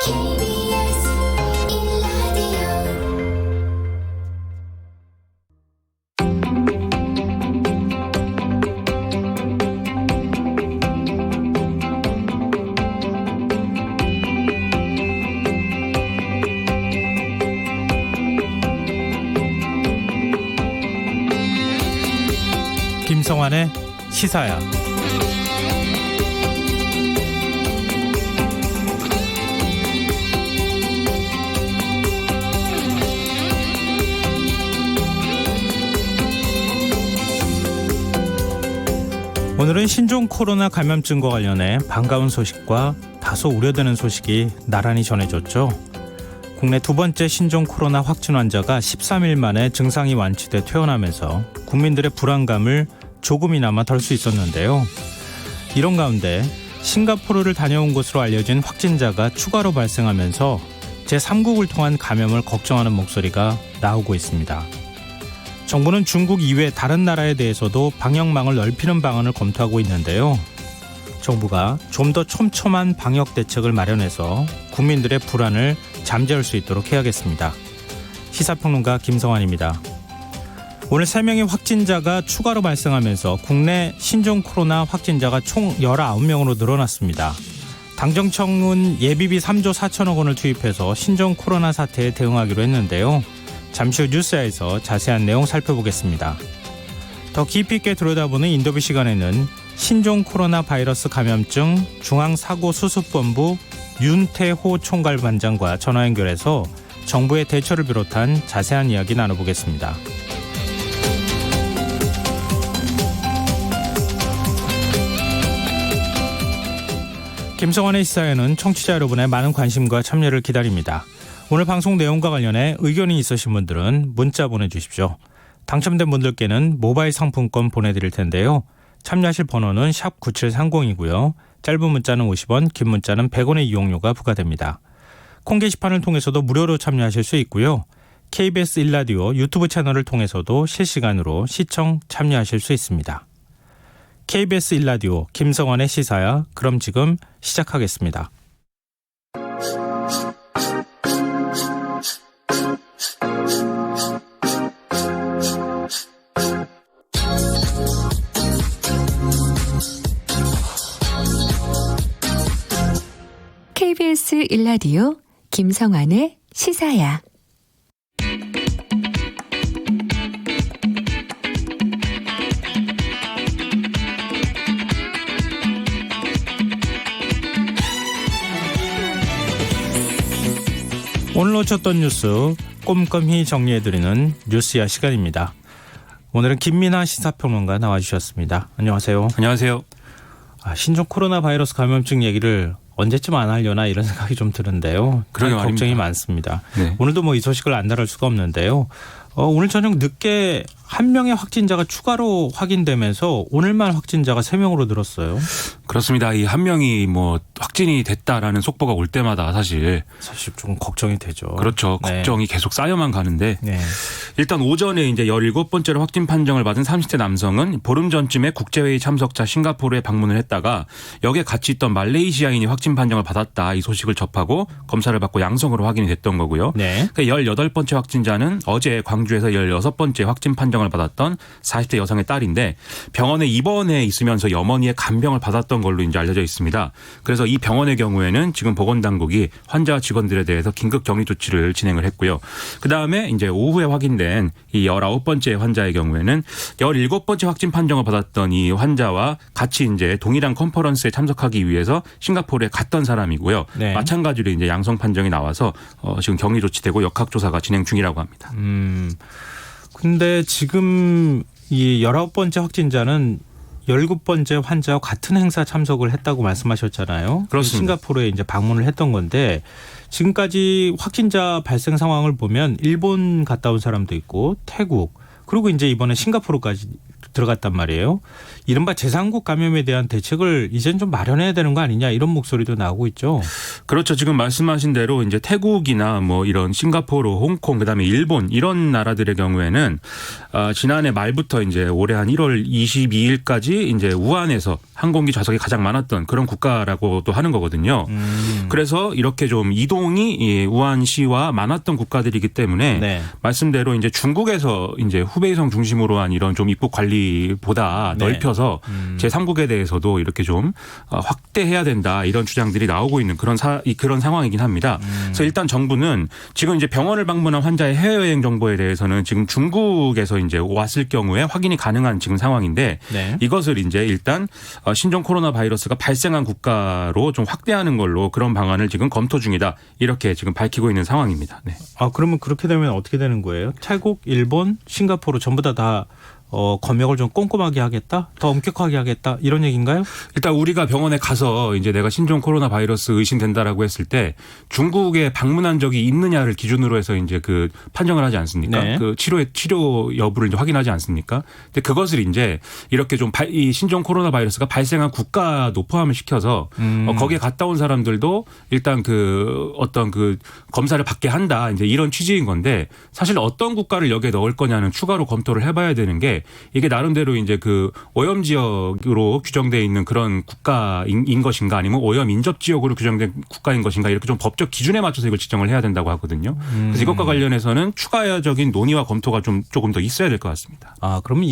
KBS 1라디오 김성환의 시사야. 오늘은 신종 코로나 감염증과 관련해 반가운 소식과 다소 우려되는 소식이 나란히 전해졌죠. 국내 두 번째 신종 코로나 확진 환자가 13일 만에 증상이 완치돼 퇴원하면서 국민들의 불안감을 조금이나마 덜 수 있었는데요. 이런 가운데 싱가포르를 다녀온 것으로 알려진 확진자가 추가로 발생하면서 제3국을 통한 감염을 걱정하는 목소리가 나오고 있습니다. 정부는 중국 이외 다른 나라에 대해서도 방역망을 넓히는 방안을 검토하고 있는데요. 정부가 좀 더 촘촘한 방역 대책을 마련해서 국민들의 불안을 잠재울 수 있도록 해야겠습니다. 시사평론가 김성환입니다. 오늘 3명의 확진자가 추가로 발생하면서 국내 신종 코로나 확진자가 총 19명으로 늘어났습니다. 당정청은 예비비 3조 4천억 원을 투입해서 신종 코로나 사태에 대응하기로 했는데요. 잠시 후 뉴스에서 자세한 내용 살펴보겠습니다. 더 깊이 있게 들여다보는 인터뷰 시간에는 신종 코로나 바이러스 감염증 중앙사고수습본부 윤태호 총괄반장과 전화 연결해서 정부의 대처를 비롯한 자세한 이야기 나눠보겠습니다. 김성환의 시사에는 청취자 여러분의 많은 관심과 참여를 기다립니다. 오늘 방송 내용과 관련해 의견이 있으신 분들은 문자 보내주십시오. 당첨된 분들께는 모바일 상품권 보내드릴 텐데요. 참여하실 번호는 샵 9730이고요. 짧은 문자는 50원, 긴 문자는 100원의 이용료가 부과됩니다. 콩 게시판을 통해서도 무료로 참여하실 수 있고요. KBS 1라디오 유튜브 채널을 통해서도 실시간으로 시청 참여하실 수 있습니다. KBS 1라디오 김성환의 시사야. 그럼 지금 시작하겠습니다. KBS 1라디오 김성환의 시사야. 오늘 놓쳤던 뉴스 꼼꼼히 정리해드리는 뉴스야 시간입니다. 오늘은 김민하 시사평론가 나와주셨습니다. 안녕하세요. 안녕하세요. 신종 코로나 바이러스 감염증 얘기를 언제쯤 안 하려나 이런 생각이 좀 드는데요. 그러게 걱정이 말입니다. 많습니다. 네. 오늘도 뭐 이 소식을 안 다룰 수가 없는데요. 오늘 저녁 늦게 한 명의 확진자가 추가로 확인되면서 오늘만 확진자가 3명으로 늘었어요. 그렇습니다. 이 한 명이 뭐 확진이 됐다라는 속보가 올 때마다 사실 좀 걱정이 되죠. 그렇죠. 네. 걱정이 계속 쌓여만 가는데 네. 일단 오전에 이제 17번째로 확진 판정을 받은 30대 남성은 보름 전쯤에 국제회의 참석자 싱가포르에 방문을 했다가 여기에 같이 있던 말레이시아인이 확진 판정을 받았다 이 소식을 접하고 검사를 받고 양성으로 확인이 됐던 거고요. 네. 18번째 확진자는 어제 광주에서 16번째 확진 판정을 받았던 40대 여성의 딸인데 병원에 입원해 있으면서 어머니의 간병을 받았던 걸로 이제 알려져 있습니다. 그래서 이 병원의 경우에는 지금 보건당국이 환자와 직원들에 대해서 긴급 격리 조치를 진행을 했고요. 그다음에 이제 오후에 확인된 이 19번째 환자의 경우에는 17번째 확진 판정을 받았던 이 환자와 같이 이제 동일한 컨퍼런스에 참석하기 위해서 싱가포르에 갔던 사람이고요. 네. 마찬가지로 이제 양성 판정이 나와서 지금 격리 조치되고 역학조사가 진행 중이라고 합니다. 근데 지금 이 19번째 확진자는 17번째 환자와 같은 행사 참석을 했다고 말씀하셨잖아요. 그렇습니다. 싱가포르에 이제 방문을 했던 건데 지금까지 확진자 발생 상황을 보면 일본 갔다 온 사람도 있고 태국 그리고 이제 이번에 싱가포르까지 들어갔단 말이에요. 이른바 제3국 감염에 대한 대책을 이젠 좀 마련해야 되는 거 아니냐 이런 목소리도 나오고 있죠. 그렇죠. 지금 말씀하신 대로 이제 태국이나 뭐 이런 싱가포르, 홍콩, 그다음에 일본 이런 나라들의 경우에는 지난해 말부터 이제 올해 한 1월 22일까지 이제 우한에서 항공기 좌석이 가장 많았던 그런 국가라고도 하는 거거든요. 그래서 이렇게 좀 이동이 우한시와 많았던 국가들이기 때문에 네. 말씀대로 이제 중국에서 이제 후베이성 중심으로 한 이런 좀 입국 관리보다 네. 넓혀서 제3국에 대해서도 이렇게 좀 확대해야 된다 이런 주장들이 나오고 있는 그런 상황이긴 합니다. 그래서 일단 정부는 지금 이제 병원을 방문한 환자의 해외여행 정보에 대해서는 지금 중국에서 이제 왔을 경우에 확인이 가능한 지금 상황인데 네. 이것을 이제 일단 신종 코로나 바이러스가 발생한 국가로 좀 확대하는 걸로 그런 방안을 지금 검토 중이다 이렇게 지금 밝히고 있는 상황입니다. 네. 그러면 그렇게 되면 어떻게 되는 거예요? 태국, 일본, 싱가포르 전부 다 검역을 좀 꼼꼼하게 하겠다? 더 엄격하게 하겠다? 이런 얘기인가요? 일단 우리가 병원에 가서 이제 내가 신종 코로나 바이러스 의심된다라고 했을 때 중국에 방문한 적이 있느냐를 기준으로 해서 이제 그 판정을 하지 않습니까? 네. 그 치료 여부를 이제 확인하지 않습니까? 근데 그것을 이제 이렇게 좀 이 신종 코로나 바이러스가 발생한 국가도 포함을 시켜서 거기에 갔다 온 사람들도 일단 그 어떤 그 검사를 받게 한다. 이제 이런 취지인 건데 사실 어떤 국가를 여기에 넣을 거냐는 추가로 검토를 해봐야 되는 게 이게 나름대로 이제 그 오염 지역으로 규정되어 있는 그런 국가인 것인가 아니면 오염 인접 지역으로 규정된 국가인 것인가 이렇게 좀 법적 기준에 맞춰서 이걸 지정을 해야 된다고 하거든요. 그래서 이것과 관련해서는 추가적인 논의와 검토가 조금 더 있어야 될 것 같습니다. 그러면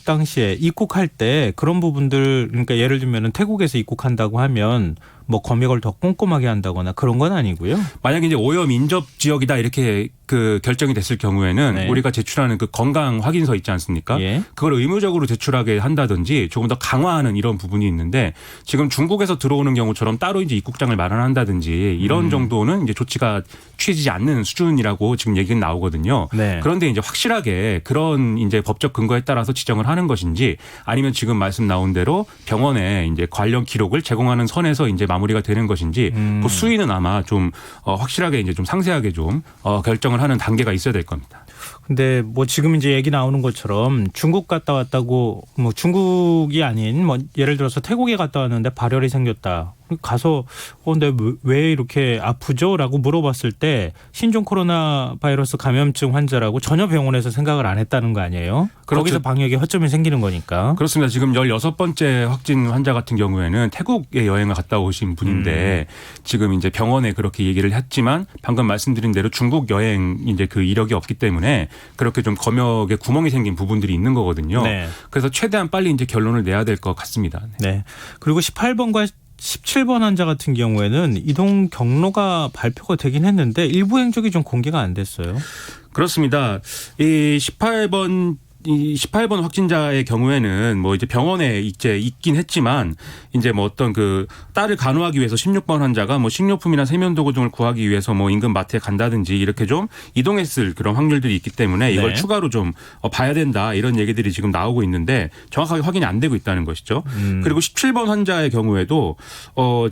당시에 입국할 때 그런 부분들 그러니까 예를 들면은 태국에서 입국한다고 하면 뭐 검역을 더 꼼꼼하게 한다거나 그런 건 아니고요. 만약에 이제 오염 인접 지역이다 이렇게 그 결정이 됐을 경우에는 네. 우리가 제출하는 그 건강 확인서 있지 않습니까? 예. 그걸 의무적으로 제출하게 한다든지 조금 더 강화하는 이런 부분이 있는데 지금 중국에서 들어오는 경우처럼 따로 이제 입국장을 마련한다든지 이런 정도는 이제 조치가 취해지지 않는 수준이라고 지금 얘기는 나오거든요. 네. 그런데 이제 확실하게 그런 이제 법적 근거에 따라서 지정을 하는 것인지 아니면 지금 말씀 나온 대로 병원에 이제 관련 기록을 제공하는 선에서 이제 마무리가 되는 것인지 그 수위는 아마 좀 확실하게 이제 좀 상세하게 좀 결정을 하는 단계가 있어야 될 겁니다. 근데 뭐 지금 이제 얘기 나오는 것처럼 중국 갔다 왔다고 뭐 중국이 아닌 뭐 예를 들어서 태국에 갔다 왔는데 발열이 생겼다. 가서 근데 왜 이렇게 아프죠?라고 물어봤을 때 신종 코로나 바이러스 감염증 환자라고 전혀 병원에서 생각을 안 했다는 거 아니에요? 그렇죠. 거기서 방역에 허점이 생기는 거니까. 그렇습니다. 지금 16번째 확진 환자 같은 경우에는 태국에 여행을 갔다 오신 분인데 지금 이제 병원에 그렇게 얘기를 했지만 방금 말씀드린 대로 중국 여행 이제 그 이력이 없기 때문에 그렇게 좀 검역에 구멍이 생긴 부분들이 있는 거거든요. 네. 그래서 최대한 빨리 이제 결론을 내야 될 것 같습니다. 네. 그리고 18번과 17번 환자 같은 경우에는 이동 경로가 발표가 되긴 했는데 일부 행적이 좀 공개가 안 됐어요. 그렇습니다. 이 18번 확진자의 경우에는 뭐 이제 병원에 이제 있긴 했지만 이제 뭐 어떤 그 딸을 간호하기 위해서 16번 환자가 뭐 식료품이나 세면도구 등을 구하기 위해서 뭐 인근 마트에 간다든지 이렇게 좀 이동했을 그런 확률들이 있기 때문에 이걸 네. 추가로 좀 봐야 된다 이런 얘기들이 지금 나오고 있는데 정확하게 확인이 안 되고 있다는 것이죠. 그리고 17번 환자의 경우에도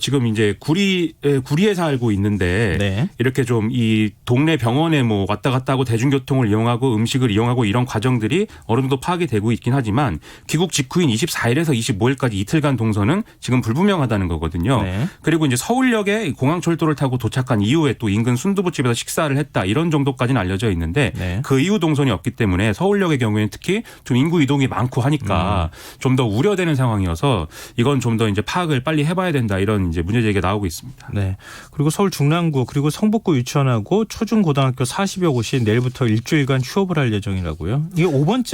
지금 이제 구리에 살고 있는데 네. 이렇게 좀 이 동네 병원에 뭐 왔다 갔다 하고 대중교통을 이용하고 음식을 이용하고 이런 과정들이 어느 정도 파악이 되고 있긴 하지만 귀국 직후인 24일에서 25일까지 이틀간 동선은 지금 불분명하다는 거거든요. 네. 그리고 이제 서울역에 공항철도를 타고 도착한 이후에 또 인근 순두부집에서 식사를 했다 이런 정도까지는 알려져 있는데 네. 그 이후 동선이 없기 때문에 서울역의 경우에는 특히 좀 인구 이동이 많고 하니까 좀 더 우려되는 상황이어서 이건 좀 더 이제 파악을 빨리 해봐야 된다 이런 이제 문제 제기가 나오고 있습니다. 네. 그리고 서울 중랑구 그리고 성북구 유치원하고 초중고등학교 40여 곳이 내일부터 일주일간 휴업을 할 예정이라고요. 이게 5번째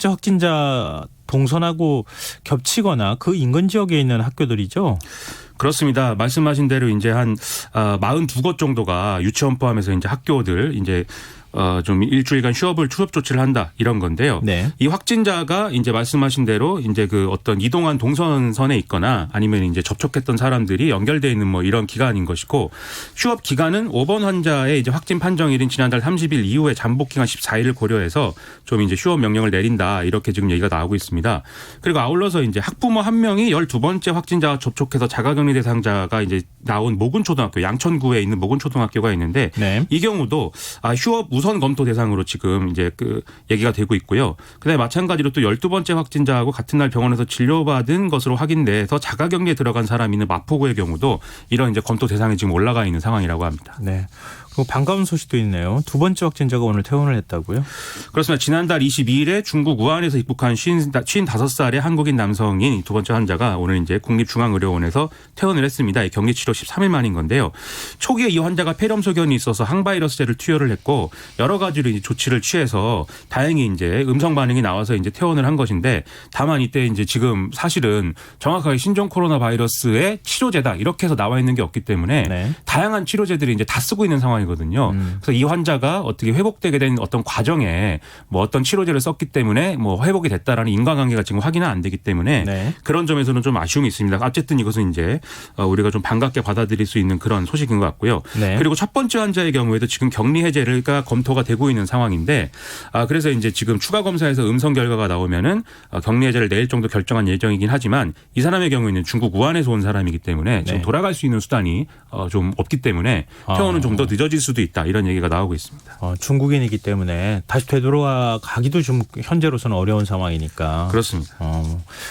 확진자 동선하고 겹치거나 그 인근 지역에 있는 학교들이죠. 그렇습니다. 말씀하신 대로 이제 한 42곳 정도가 유치원 포함해서 이제 학교들 이제 좀 일주일간 휴업 조치를 한다 이런 건데요. 네. 이 확진자가 이제 말씀하신 대로 이제 그 어떤 이동한 동선선에 있거나 아니면 이제 접촉했던 사람들이 연결되어 있는 뭐 이런 기간인 것이고 휴업 기간은 5번 환자의 이제 확진 판정일인 지난달 30일 이후에 잠복 기간 14일을 고려해서 좀 이제 휴업 명령을 내린다 이렇게 지금 얘기가 나오고 있습니다. 그리고 아울러서 이제 학부모 한 명이 12번째 확진자와 접촉해서 자가격리 대상자가 이제 나온 모군초등학교 양천구에 있는 모군초등학교가 있는데 네. 이 경우도 휴업 우선 검토 대상으로 지금 이제 그 얘기가 되고 있고요. 그다음에 마찬가지로 또 12번째 확진자하고 같은 날 병원에서 진료받은 것으로 확인돼서 자가격리에 들어간 사람이 있는 마포구의 경우도 이런 이제 검토 대상에 지금 올라가 있는 상황이라고 합니다. 네. 그리고 반가운 소식도 있네요. 두 번째 확진자가 오늘 퇴원을 했다고요? 그렇습니다. 지난달 22일에 중국 우한에서 입국한 55살의 한국인 남성인 두 번째 환자가 오늘 이제 국립중앙의료원에서 퇴원을 했습니다. 격리치료 13일 만인 건데요. 초기에 이 환자가 폐렴 소견이 있어서 항바이러스제를 투여를 했고 여러 가지로 이제 조치를 취해서 다행히 이제 음성 반응이 나와서 이제 퇴원을 한 것인데 다만 이때 이제 지금 사실은 정확하게 신종 코로나 바이러스의 치료제다 이렇게 해서 나와 있는 게 없기 때문에 네. 다양한 치료제들이 이제 다 쓰고 있는 상황이거든요. 그래서 이 환자가 어떻게 회복되게 된 어떤 과정에 뭐 어떤 치료제를 썼기 때문에 뭐 회복이 됐다라는 인과관계가 지금 확인은 안 되기 때문에 네. 그런 점에서는 좀 아쉬움이 있습니다. 어쨌든 이것은 이제 우리가 좀 반갑게 받아들일 수 있는 그런 소식인 것 같고요. 네. 그리고 첫 번째 환자의 경우에도 지금 격리 해제가 검토가 되고 있는 상황인데 그래서 이제 지금 추가 검사에서 음성 결과가 나오면은 격리 해제를 내일 정도 결정한 예정이긴 하지만 이 사람의 경우에는 중국 우한에서 온 사람이기 때문에 지금 네. 돌아갈 수 있는 수단이 좀 없기 때문에 퇴원은 좀 더 늦어질 수도 있다 이런 얘기가 나오고 있습니다. 중국인이기 때문에 다시 되돌아가기도 좀 현재로서는 어려운 상황이니까. 그렇습니다.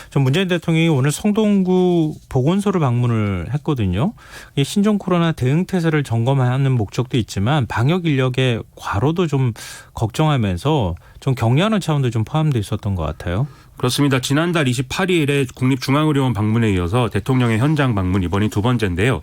좀 문재인 대통령이 오늘 성동구 보건소를 방문을 했거든요. 이 신종 코로나 대응 태세를 점검하는 목적도 있지만 방역 인력의 과로도 좀 걱정하면서 좀 격려하는 차원도 좀 포함되어 있었던 것 같아요. 그렇습니다. 지난달 28일에 국립중앙의료원 방문에 이어서 대통령의 현장 방문 이번이 두 번째인데요.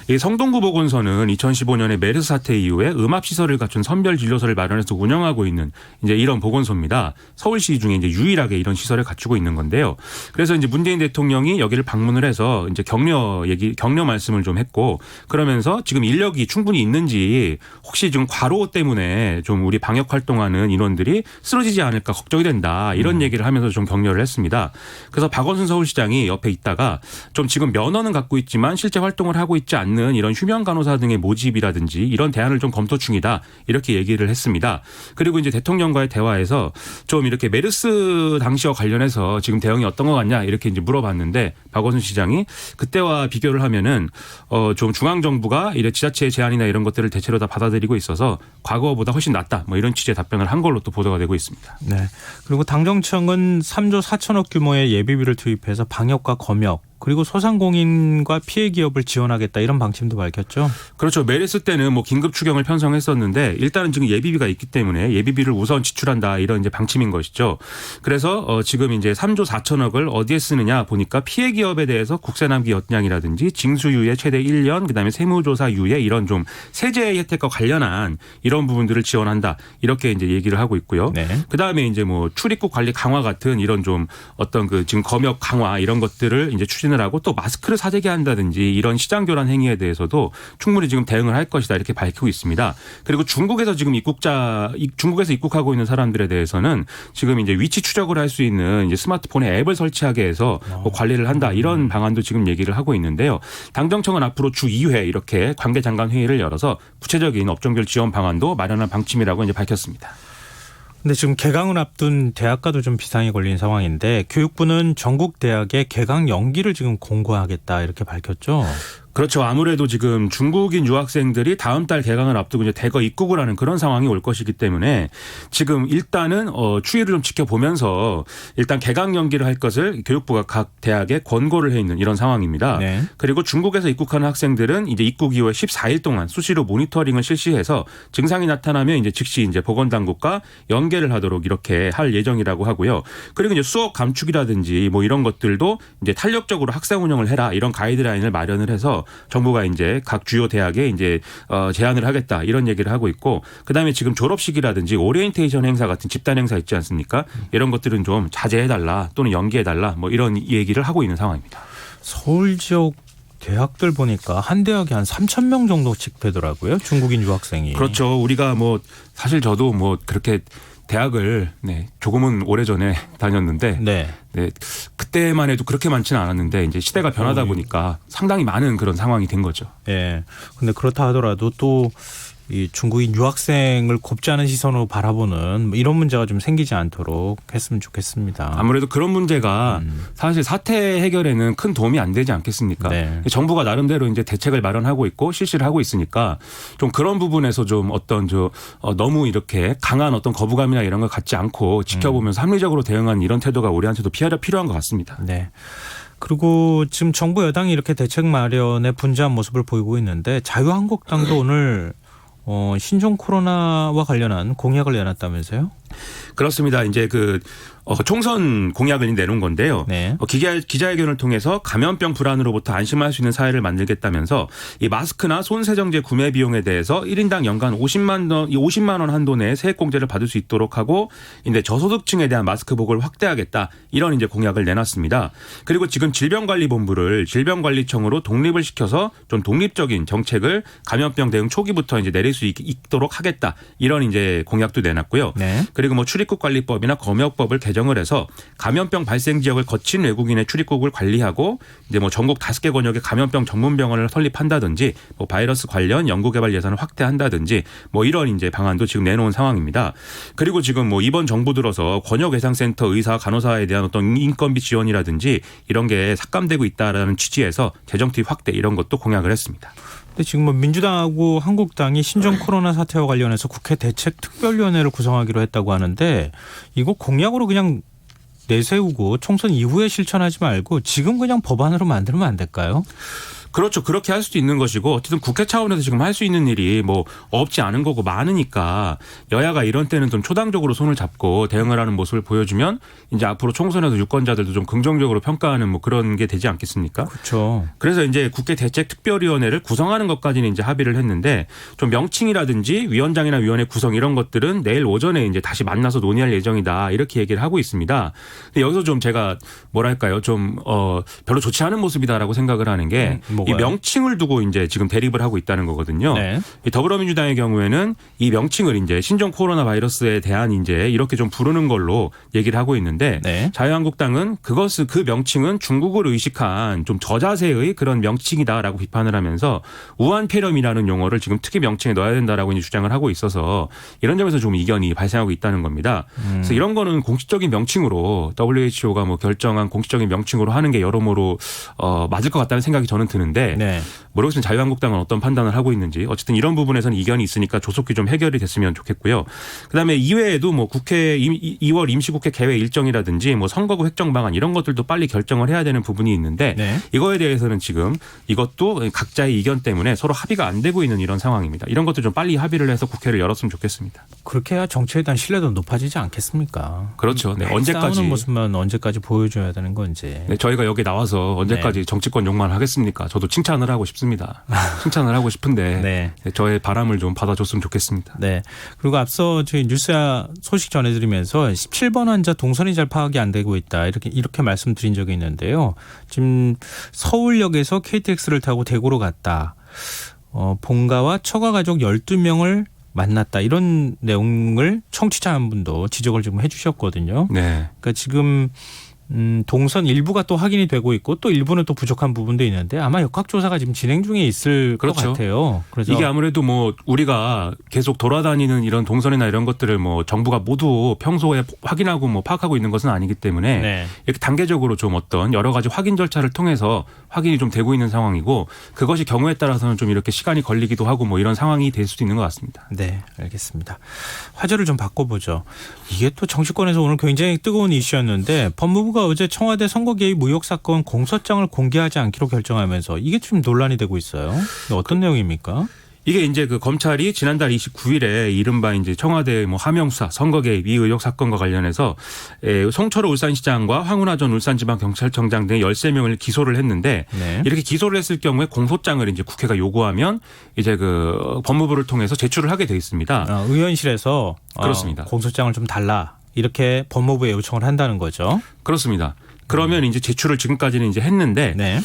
이 성동구 보건소는 2015년에 메르스 사태 이후에 음압시설을 갖춘 선별진료소를 마련해서 운영하고 있는 이제 이런 보건소입니다. 서울시 중에 이제 유일하게 이런 시설을 갖추고 있는 건데요. 그래서 이제 문재인 대통령이 여기를 방문을 해서 이제 격려 말씀을 좀 했고 그러면서 지금 인력이 충분히 있는지 혹시 지금 과로 때문에 좀 우리 방역 활동하는 인원들이 쓰러지지 않을까 걱정이 된다 이런 얘기를 하면서 좀 격려를 했습니다. 그래서 박원순 서울시장이 옆에 있다가 좀 지금 면허는 갖고 있지만 실제 활동을 하고 있지 않는 이런 휴면 간호사 등의 모집이라든지 이런 대안을 좀 검토 중이다 이렇게 얘기를 했습니다. 그리고 이제 대통령과의 대화에서 좀 이렇게 메르스 당시와 관련해서 지금 대응이 어떤 것 같냐 이렇게 이제 물어봤는데 박원순 시장이 그때와 비교를 하면은 좀 중앙 정부가 이래 지자체의 제안이나 이런 것들을 대체로 다 받아들이고 있어서 과거보다 훨씬 낫다 뭐 이런 취지의 답변을 한 걸로 또 보도가 되고 있습니다. 네. 그리고 당정청은 3조 4천억 규모의 예비비를 투입해서 방역과 검역 그리고 소상공인과 피해 기업을 지원하겠다 이런 방침도 밝혔죠. 그렇죠. 메르스 때는 뭐 긴급 추경을 편성했었는데 일단은 지금 예비비가 있기 때문에 예비비를 우선 지출한다 이런 이제 방침인 것이죠. 그래서 지금 이제 3조 4천억을 어디에 쓰느냐 보니까 피해 기업에 대해서 국세납기 연장이라든지 징수유예 최대 1년 그다음에 세무조사 유예 이런 좀 세제 혜택과 관련한 이런 부분들을 지원한다 이렇게 이제 얘기를 하고 있고요. 네. 그다음에 이제 뭐 출입국 관리 강화 같은 이런 좀 어떤 그 지금 검역 강화 이런 것들을 이제 추진을 하고 또 마스크를 사재기 한다든지 이런 시장 교란 행위에 대해서도 충분히 지금 대응을 할 것이다 이렇게 밝히고 있습니다. 그리고 중국에서 지금 중국에서 입국하고 있는 사람들에 대해서는 지금 이제 위치 추적을 할 수 있는 이제 스마트폰에 앱을 설치하게 해서 뭐 관리를 한다 이런 방안도 지금 얘기를 하고 있는데요. 당정청은 앞으로 주 2회 이렇게 관계장관 회의를 열어서 구체적인 업종별 지원 방안도 마련할 방침이라고 이제 밝혔습니다. 근데 지금 개강을 앞둔 대학가도 좀 비상이 걸린 상황인데 교육부는 전국 대학의 개강 연기를 지금 공고하겠다 이렇게 밝혔죠. 그렇죠. 아무래도 지금 중국인 유학생들이 다음 달 개강을 앞두고 이제 대거 입국을 하는 그런 상황이 올 것이기 때문에 지금 일단은 추이를 좀 지켜보면서 일단 개강 연기를 할 것을 교육부가 각 대학에 권고를 해 있는 이런 상황입니다. 네. 그리고 중국에서 입국하는 학생들은 이제 입국 이후에 14일 동안 수시로 모니터링을 실시해서 증상이 나타나면 이제 즉시 이제 보건당국과 연계를 하도록 이렇게 할 예정이라고 하고요. 그리고 이제 수업 감축이라든지 뭐 이런 것들도 이제 탄력적으로 학생 운영을 해라 이런 가이드라인을 마련을 해서 정부가 이제 각 주요 대학에 이제 제안을 하겠다 이런 얘기를 하고 있고 그다음에 지금 졸업식이라든지 오리엔테이션 행사 같은 집단 행사 있지 않습니까? 이런 것들은 좀 자제해달라 또는 연기해달라 뭐 이런 얘기를 하고 있는 상황입니다. 서울 지역 대학들 보니까 한 대학에 한 3,000명 정도씩 되더라고요. 중국인 유학생이. 그렇죠. 우리가 뭐 사실 저도 뭐 그렇게 대학을 조금은 오래전에 다녔는데 네. 그때만 해도 그렇게 많지는 않았는데 이제 시대가 변하다 보니까 상당히 많은 그런 상황이 된 거죠. 예. 근데 그렇다 하더라도 또 이 중국인 유학생을 곱지 않은 시선으로 바라보는 뭐 이런 문제가 좀 생기지 않도록 했으면 좋겠습니다. 아무래도 그런 문제가 사실 사태 해결에는 큰 도움이 안 되지 않겠습니까? 네. 정부가 나름대로 이제 대책을 마련하고 있고 실시를 하고 있으니까 좀 그런 부분에서 좀 어떤 너무 이렇게 강한 어떤 거부감이나 이런 걸 갖지 않고 지켜보면서 합리적으로 대응하는 이런 태도가 우리한테도 필요한 것 같습니다. 네. 그리고 지금 정부 여당이 이렇게 대책 마련에 분주한 모습을 보이고 있는데 자유한국당도 오늘 신종 코로나와 관련한 공약을 내놨다면서요? 그렇습니다. 이제 총선 공약을 내놓은 건데요. 네. 기자회견을 통해서 감염병 불안으로부터 안심할 수 있는 사회를 만들겠다면서 이 마스크나 손세정제 구매 비용에 대해서 1인당 연간 50만 원 한도 내에 세액공제를 받을 수 있도록 하고 이제 저소득층에 대한 마스크 보급을 확대하겠다 이런 이제 공약을 내놨습니다. 그리고 지금 질병관리본부를 질병관리청으로 독립을 시켜서 좀 독립적인 정책을 감염병 대응 초기부터 이제 내릴 수 있도록 하겠다 이런 이제 공약도 내놨고요. 네. 그리고 출입국 관리법이나 검역법을 개정을 해서 감염병 발생 지역을 거친 외국인의 출입국을 관리하고 이제 전국 5개 권역에 감염병 전문 병원을 설립한다든지 바이러스 관련 연구개발 예산을 확대한다든지 이런 이제 방안도 지금 내놓은 상황입니다. 그리고 지금 이번 정부 들어서 권역예상센터 의사 간호사에 대한 어떤 인건비 지원이라든지 이런 게 삭감되고 있다라는 취지에서 재정 투입 확대 이런 것도 공약을 했습니다. 근데 지금 민주당하고 한국당이 신종 코로나 사태와 관련해서 국회 대책특별위원회를 구성하기로 했다고 하는데 이거 공약으로 그냥 내세우고 총선 이후에 실천하지 말고 지금 그냥 법안으로 만들면 안 될까요? 그렇죠. 그렇게 할 수도 있는 것이고 어쨌든 국회 차원에서 지금 할 수 있는 일이 없지 않은 거고 많으니까 여야가 이런 때는 좀 초당적으로 손을 잡고 대응을 하는 모습을 보여주면 이제 앞으로 총선에서 유권자들도 좀 긍정적으로 평가하는 그런 게 되지 않겠습니까? 그렇죠. 그래서 이제 국회 대책특별위원회를 구성하는 것까지는 이제 합의를 했는데 좀 명칭이라든지 위원장이나 위원회 구성 이런 것들은 내일 오전에 이제 다시 만나서 논의할 예정이다 이렇게 얘기를 하고 있습니다. 근데 여기서 좀 제가 별로 좋지 않은 모습이다라고 생각을 하는 게 이 명칭을 두고 이제 지금 대립을 하고 있다는 거거든요. 네. 이 더불어민주당의 경우에는 이 명칭을 이제 신종 코로나 바이러스에 대한 이제 이렇게 좀 부르는 걸로 얘기를 하고 있는데 네. 자유한국당은 그 명칭은 중국을 의식한 좀 저자세의 그런 명칭이다라고 비판을 하면서 우한폐렴이라는 용어를 지금 특히 명칭에 넣어야 된다라고 이제 주장을 하고 있어서 이런 점에서 좀 이견이 발생하고 있다는 겁니다. 그래서 이런 거는 공식적인 명칭으로 WHO가 결정한 공식적인 명칭으로 하는 게 여러모로 맞을 것 같다는 생각이 저는 드는데 네. 모르겠습니다. 자유한국당은 어떤 판단을 하고 있는지 어쨌든 이런 부분에서는 이견이 있으니까 조속히 좀 해결이 됐으면 좋겠고요. 그다음에 이외에도 국회 2월 임시국회 개회 일정이라든지 선거구 획정 방안 이런 것들도 빨리 결정을 해야 되는 부분이 있는데 네. 이거에 대해서는 지금 이것도 각자의 이견 때문에 서로 합의가 안 되고 있는 이런 상황입니다. 이런 것들 좀 빨리 합의를 해서 국회를 열었으면 좋겠습니다. 그렇게 해야 정치에 대한 신뢰도 높아지지 않겠습니까? 그렇죠. 네. 언제까지 싸우는 모습만 언제까지 보여줘야 되는 건지. 네. 저희가 여기 나와서 언제까지 정치권 욕만 하겠습니까? 저도 칭찬을 하고 싶습니다. 칭찬을 하고 싶은데 네. 저의 바람을 좀 받아줬으면 좋겠습니다. 네. 그리고 앞서 저희 뉴스야 소식 전해드리면서 17번 환자 동선이 잘 파악이 안 되고 있다 이렇게 말씀드린 적이 있는데요. 지금 서울역에서 KTX를 타고 대구로 갔다. 본가와 처가 가족 12명을 만났다. 이런 내용을 청취자 한 분도 지적을 좀 해주셨거든요. 네. 그러니까 지금 동선 일부가 또 확인이 되고 있고 또 일부는 또 부족한 부분도 있는데 아마 역학조사가 지금 진행 중에 있을 것 같아요. 그래서 이게 아무래도 우리가 계속 돌아다니는 이런 동선이나 이런 것들을 정부가 모두 평소에 확인하고 파악하고 있는 것은 아니기 때문에 네. 이렇게 단계적으로 좀 어떤 여러 가지 확인 절차를 통해서 확인이 좀 되고 있는 상황이고 그것이 경우에 따라서는 좀 이렇게 시간이 걸리기도 하고 이런 상황이 될 수도 있는 것 같습니다. 네, 알겠습니다. 화제를 좀 바꿔보죠. 이게 또 정치권에서 오늘 굉장히 뜨거운 이슈였는데 법무부가 어제 청와대 선거 개입 의혹 사건 공소장을 공개하지 않기로 결정하면서 이게 좀 논란이 되고 있어요. 어떤 내용입니까? 이게 이제 검찰이 지난달 29일에 이른바 이제 청와대 하명수사 선거 개입 이 의혹 사건과 관련해서 송철호 울산시장과 황운하 전 울산지방경찰청장 등 13명을 기소를 했는데 네. 이렇게 기소를 했을 경우에 공소장을 이제 국회가 요구하면 이제 법무부를 통해서 제출을 하게 돼 있습니다. 의원실에서 그렇습니다. 공소장을 좀 달라 이렇게 법무부에 요청을 한다는 거죠. 그렇습니다. 그러면 이제 제출을 지금까지는 이제 했는데 네.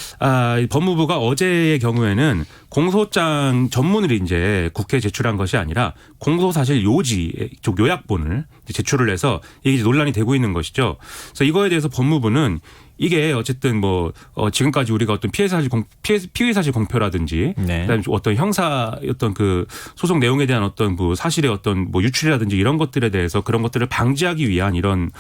법무부가 어제의 경우에는 공소장 전문을 이제 국회에 제출한 것이 아니라 공소사실 요지 쪽 요약본을 제출을 해서 이게 논란이 되고 있는 것이죠. 그래서 이거에 대해서 법무부는 이게 어쨌든 뭐 지금까지 우리가 어떤 피해 사실 공표라든지 네. 그다음에 어떤 형사 어떤 그 소송 내용에 대한 어떤 뭐 사실의 어떤 뭐 유출이라든지 이런 것들에 대해서 그런 것들을 방지하기 위한 이런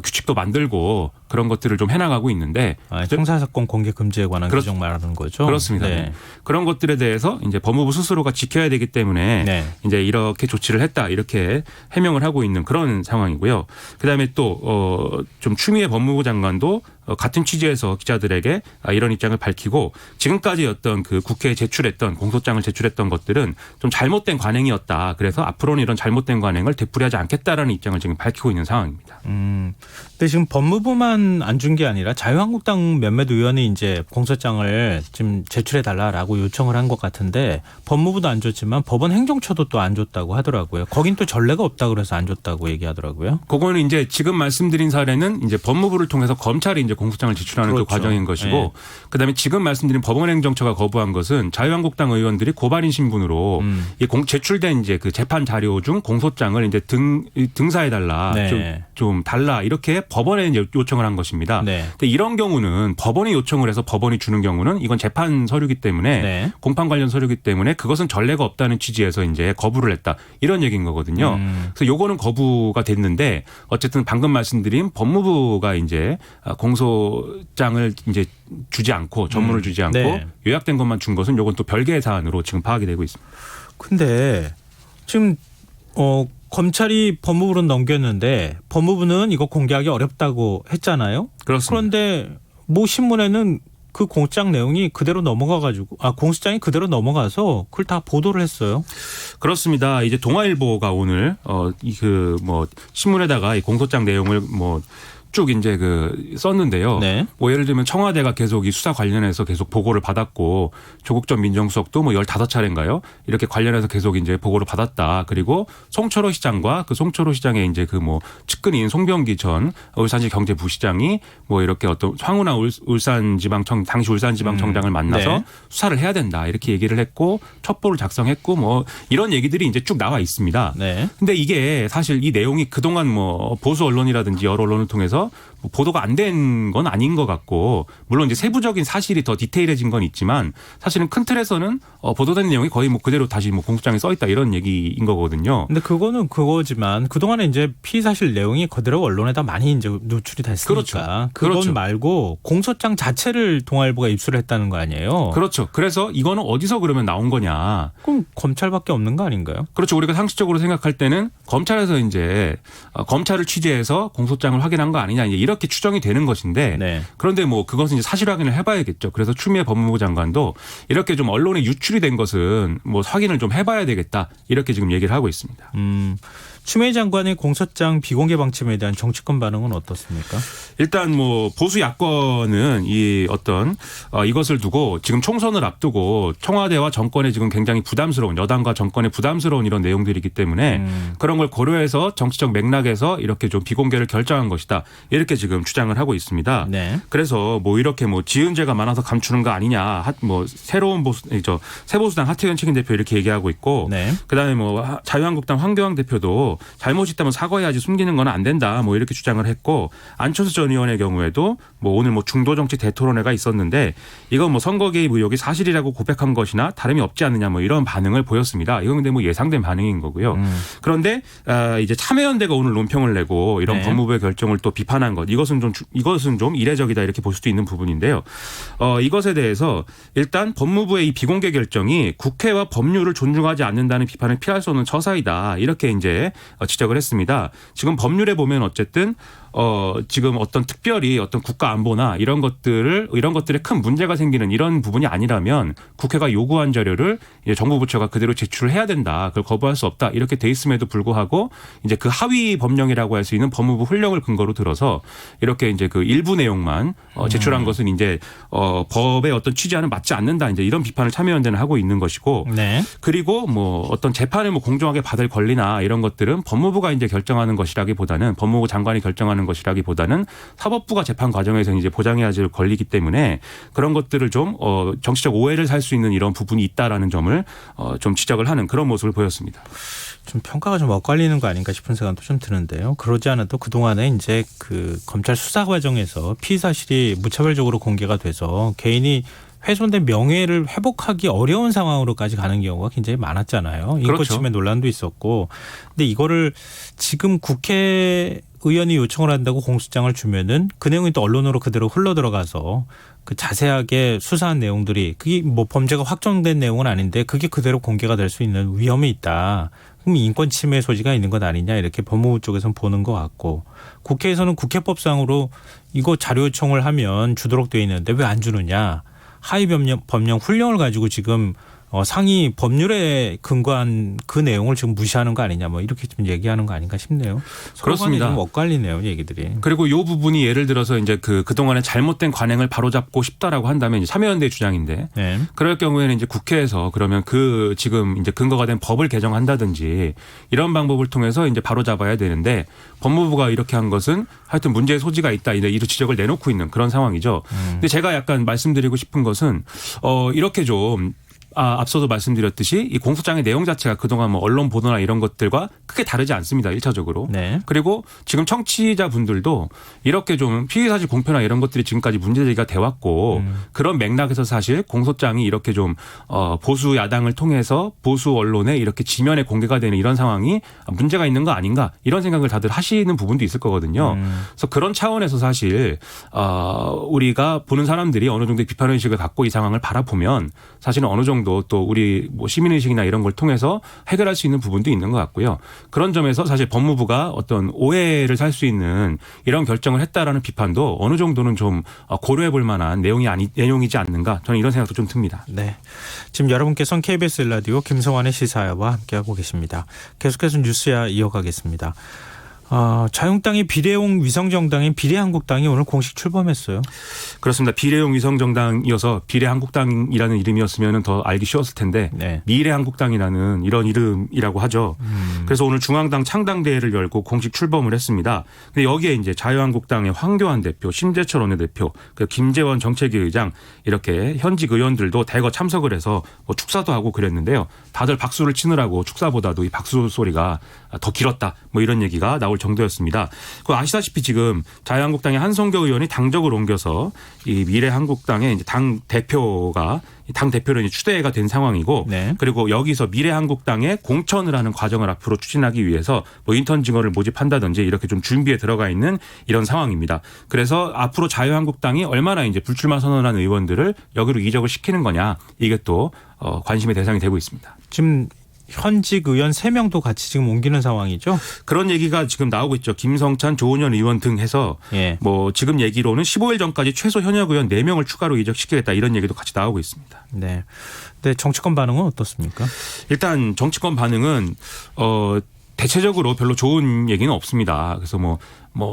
규칙도 만들고 그런 것들을 좀 해나가고 있는데 형사사건 공개 금지에 관한 그렇- 규정 말하는 거죠. 그렇습니다. 네. 그런 것들에 대해서 이제 법무부 스스로가 지켜야 되기 때문에 네. 이제 이렇게 조치를 했다 이렇게 해명을 하고 있는 그런 상황이고요. 그다음에 또 좀 추미애 법무부 장관도 같은 취지에서 기자들에게 이런 입장을 밝히고 지금까지 어떤 그 국회에 제출했던 공소장을 제출했던 것들은 좀 잘못된 관행이었다. 그래서 앞으로는 이런 잘못된 관행을 되풀이하지 않겠다라는 입장을 지금 밝히고 있는 상황입니다. 근데 지금 법무부만 안 준 게 아니라 자유한국당 몇몇 의원이 이제 공소장을 지금 제출해 달라라고 요청을 한 것 같은데 법무부도 안 줬지만 법원 행정처도 또 안 줬다고 하더라고요. 거긴 또 전례가 없다 그래서 안 줬다고 얘기하더라고요. 그거는 이제 지금 말씀드린 사례는 이제 법무부를 통해서 검찰이 이제 공소장을 제출하는 그렇죠. 그 과정인 것이고 네. 그다음에 지금 말씀드린 법원행정처가 거부한 것은 자유한국당 의원들이 고발인 신분으로 이 제출된 이제 그 재판 자료 중 공소장을 이제 등사해 달라 네. 좀 달라 이렇게 법원에 이제 요청을 한 것입니다. 네. 근데 이런 경우는 법원이 요청을 해서 법원이 주는 경우는 이건 재판 서류기 때문에 네. 공판 관련 서류기 때문에 그것은 전례가 없다는 취지에서 이제 거부를 했다 이런 얘기인 거거든요. 그래서 요거는 거부가 됐는데 어쨌든 방금 말씀드린 법무부가 이제 공소장을 이제 주지 않고 전문을 주지 않고 네. 요약된 것만 준 것은 요건 또 별개의 사안으로 지금 파악이 되고 있습니다. 근데 지금 검찰이 법무부로 넘겼는데 법무부는 이거 공개하기 어렵다고 했잖아요. 그렇습니다. 그런데 모 신문에는 그 공소장 내용이 그대로 넘어가가지고 공소장이 그대로 넘어가서 그걸 다 보도를 했어요. 그렇습니다. 이제 동아일보가 오늘 그 뭐 신문에다가 이 공소장 내용을 뭐 쭉 이제 그 썼는데요. 네. 뭐 예를 들면 청와대가 계속 이 수사 관련해서 계속 보고를 받았고 조국 전 민정수석도 뭐 15차례인가요? 이렇게 관련해서 계속 이제 보고를 받았다. 그리고 송철호 시장과 그 송철호 시장의 이제 그 뭐 측근인 송병기 전 울산시 경제부시장이 뭐 이렇게 어떤 황운하 울산지방청 당시 울산지방청장을 만나서 네. 수사를 해야 된다. 이렇게 얘기를 했고 첩보를 작성했고 뭐 이런 얘기들이 이제 쭉 나와 있습니다. 네. 근데 이게 사실 이 내용이 그동안 뭐 보수 언론이라든지 여러 언론을 통해서 뭐 보도가 안 된 건 아닌 것 같고 물론 이제 세부적인 사실이 더 디테일해진 건 있지만 사실은 큰 틀에서는 보도된 내용이 거의 뭐 그대로 다시 뭐 공소장에 써 있다 이런 얘기인 거거든요. 근데 그거는 그거지만 그동안에 이제 피의 사실 내용이 그대로 언론에다 많이 이제 노출이 됐으니까 그렇죠. 그건 그렇죠. 말고 공소장 자체를 동아일보가 입수를 했다는 거 아니에요? 그렇죠. 그래서 이거는 어디서 그러면 나온 거냐. 그럼 검찰밖에 없는 거 아닌가요? 그렇죠. 우리가 상식적으로 생각할 때는 검찰에서 이제 검찰을 취재해서 공소장을 확인한 거 아니냐 이렇게 추정이 되는 것인데 네. 그런데 뭐 그것은 이제 사실 확인을 해봐야겠죠. 그래서 추미애 법무부 장관도 이렇게 좀 언론에 유출이 된 것은 뭐 확인을 좀 해봐야 되겠다 이렇게 지금 얘기를 하고 있습니다. 추미애 장관의 공소장 비공개 방침에 대한 정치권 반응은 어떻습니까? 일단 뭐 보수 야권은 이 어떤 이것을 두고 지금 총선을 앞두고 청와대와 정권에 지금 굉장히 부담스러운 여당과 정권에 부담스러운 이런 내용들이기 때문에 그런 걸 고려해서 정치적 맥락에서 이렇게 좀 비공개를 결정한 것이다 이렇게 지금 주장을 하고 있습니다. 네. 그래서 뭐 이렇게 뭐 지은 죄가 많아서 감추는 거 아니냐 뭐 새로운 새보수당 하태경 책임 대표 이렇게 얘기하고 있고 네. 그다음에 뭐 자유한국당 황교안 대표도 잘못이 있다면 사과해야지 숨기는 건 안 된다 뭐 이렇게 주장을 했고 안철수 전 의원의 경우에도 뭐 오늘 뭐 중도 정치 대토론회가 있었는데 이건 뭐 선거 개입 의혹이 사실이라고 고백한 것이나 다름이 없지 않느냐 뭐 이런 반응을 보였습니다. 이건 근데 뭐 예상된 반응인 거고요. 그런데 이제 참여연대가 오늘 논평을 내고 이런 네. 법무부의 결정을 또 비판한 것 이것은 좀 이례적이다 이렇게 볼 수도 있는 부분인데요. 이것에 대해서 일단 법무부의 이 비공개 결정이 국회와 법률을 존중하지 않는다는 비판을 피할 수 없는 처사이다 이렇게 이제 지적을 했습니다. 지금 법률에 보면 어쨌든 지금 어떤 특별히 어떤 국가 안보나 이런 것들에 큰 문제가 생기는 이런 부분이 아니라면 국회가 요구한 자료를 이제 정부 부처가 그대로 제출을 해야 된다. 그걸 거부할 수 없다. 이렇게 돼 있음에도 불구하고 이제 그 하위 법령이라고 할 수 있는 법무부 훈령을 근거로 들어서 이렇게 이제 그 일부 내용만 제출한 것은 이제 법의 어떤 취지와는 맞지 않는다. 이제 이런 비판을 참여연대는 하고 있는 것이고 네. 그리고 뭐 어떤 재판을 뭐 공정하게 받을 권리나 이런 것들은 법무부가 이제 결정하는 것이라기보다는 법무부 장관이 결정하는 것이라기보다는 사법부가 재판 과정에서 이제 보장해야 할 권리이기 때문에 그런 것들을 좀 정치적 오해를 살 수 있는 이런 부분이 있다라는 점을 좀 지적을 하는 그런 모습을 보였습니다. 좀 평가가 좀 엇갈리는 거 아닌가 싶은 생각도 좀 드는데요. 그러지 않아도 그동안에 이제 그 검찰 수사 과정에서 피의 사실이 무차별적으로 공개가 돼서 개인이 훼손된 명예를 회복하기 어려운 상황으로까지 가는 경우가 굉장히 많았잖아요. 인권침해 논란도 있었고. 근데 이거를 지금 국회의원이 요청을 한다고 공소장을 주면은 그 내용이 또 언론으로 그대로 흘러 들어가서 그 자세하게 수사한 내용들이 그게 뭐 범죄가 확정된 내용은 아닌데 그게 그대로 공개가 될 수 있는 위험이 있다. 그럼 인권 침해 소지가 있는 것 아니냐 이렇게 법무부 쪽에서는 보는 것 같고 국회에서는 국회법상으로 이거 자료 요청을 하면 주도록 돼 있는데 왜 안 주느냐. 하위 법령 훈령을 가지고 지금 상위 법률에 근거한 그 내용을 지금 무시하는 거 아니냐 뭐 이렇게 좀 얘기하는 거 아닌가 싶네요. 그렇습니다. 좀 엇갈리네요, 얘기들이. 그리고 이 부분이 예를 들어서 이제 그동안에 잘못된 관행을 바로잡고 싶다라고 한다면 이제 참여연대 주장인데 네. 그럴 경우에는 이제 국회에서 그러면 그 지금 이제 근거가 된 법을 개정한다든지 이런 방법을 통해서 이제 바로잡아야 되는데 법무부가 이렇게 한 것은 하여튼 문제의 소지가 있다 이런 지적을 내놓고 있는 그런 상황이죠. 근데 제가 약간 말씀드리고 싶은 것은 이렇게 좀 앞서도 말씀드렸듯이 이 공소장의 내용 자체가 그동안 뭐 언론 보도나 이런 것들과 크게 다르지 않습니다. 1차적으로. 네. 그리고 지금 청취자분들도 이렇게 좀 피의사실 공표나 이런 것들이 지금까지 문제제기가 돼 왔고 그런 맥락에서 사실 공소장이 이렇게 좀 보수 야당을 통해서 보수 언론에 이렇게 지면에 공개가 되는 이런 상황이 문제가 있는 거 아닌가 이런 생각을 다들 하시는 부분도 있을 거거든요. 그래서 그런 차원에서 사실 우리가 보는 사람들이 어느 정도의 비판의식을 갖고 이 상황을 바라보면 사실은 어느 정도 또 우리 뭐 시민의식이나 이런 걸 통해서 해결할 수 있는 부분도 있는 것 같고요. 그런 점에서 사실 법무부가 어떤 오해를 살 수 있는 이런 결정을 했다라는 비판도 어느 정도는 좀 고려해 볼 만한 내용이지 않는가 저는 이런 생각도 좀 듭니다. 네. 지금 여러분께서는 KBS 라디오 김성환의 시사야와 함께하고 계십니다. 계속해서 뉴스야 이어가겠습니다. 자유한국당이 비례용 위성정당인 비례한국당이 오늘 공식 출범했어요. 그렇습니다. 비례용 위성정당이어서 비례한국당이라는 이름이었으면 더 알기 쉬웠을 텐데 네. 미래한국당이라는 이런 이름이라고 하죠. 그래서 오늘 중앙당 창당대회를 열고 공식 출범을 했습니다. 근데 여기에 이제 자유한국당의 황교안 대표, 심재철 원내대표, 김재원 정책위 의장 이렇게 현직 의원들도 대거 참석을 해서 뭐 축사도 하고 그랬는데요. 다들 박수를 치느라고 축사보다도 이 박수 소리가 더 길었다. 뭐 이런 얘기가 나올 정도였습니다. 아시다시피 지금 자유한국당의 한성교 의원이 당적을 옮겨서 이 미래한국당의 이제 당 대표로 이제 추대가 된 상황이고, 네. 그리고 여기서 미래한국당에 공천을 하는 과정을 앞으로 추진하기 위해서 뭐 인턴 직원을 모집한다든지 이렇게 좀 준비에 들어가 있는 이런 상황입니다. 그래서 앞으로 자유한국당이 얼마나 이제 불출마 선언한 의원들을 여기로 이적을 시키는 거냐 이게 또 관심의 대상이 되고 있습니다. 지금 현직 의원 3명도 같이 지금 옮기는 상황이죠? 그런 얘기가 지금 나오고 있죠. 김성찬, 조은현 의원 등 해서 예. 뭐 지금 얘기로는 15일 전까지 최소 현역 의원 4명을 추가로 이적시키겠다 이런 얘기도 같이 나오고 있습니다. 네. 근데 정치권 반응은 어떻습니까? 일단 정치권 반응은 대체적으로 별로 좋은 얘기는 없습니다. 그래서 뭐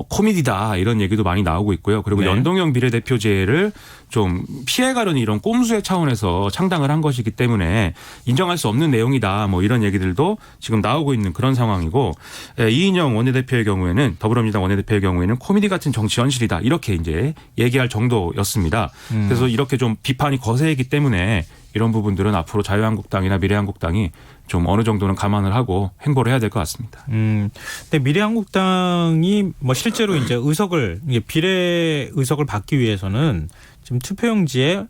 코미디다 이런 얘기도 많이 나오고 있고요. 그리고 네. 연동형 비례대표제를 좀 피해가려는 이런 꼼수의 차원에서 창당을 한 것이기 때문에 인정할 수 없는 내용이다. 뭐 이런 얘기들도 지금 나오고 있는 그런 상황이고 이인영 원내대표의 경우에는 더불어민주당 원내대표의 경우에는 코미디 같은 정치 현실이다. 이렇게 이제 얘기할 정도였습니다. 그래서 이렇게 좀 비판이 거세기 때문에 이런 부분들은 앞으로 자유한국당이나 미래한국당이 좀 어느 정도는 감안을 하고 행보를 해야 될 것 같습니다. 근데 미래한국당이 뭐 실제로 이제 비례 의석을 받기 위해서는 지금 투표용지에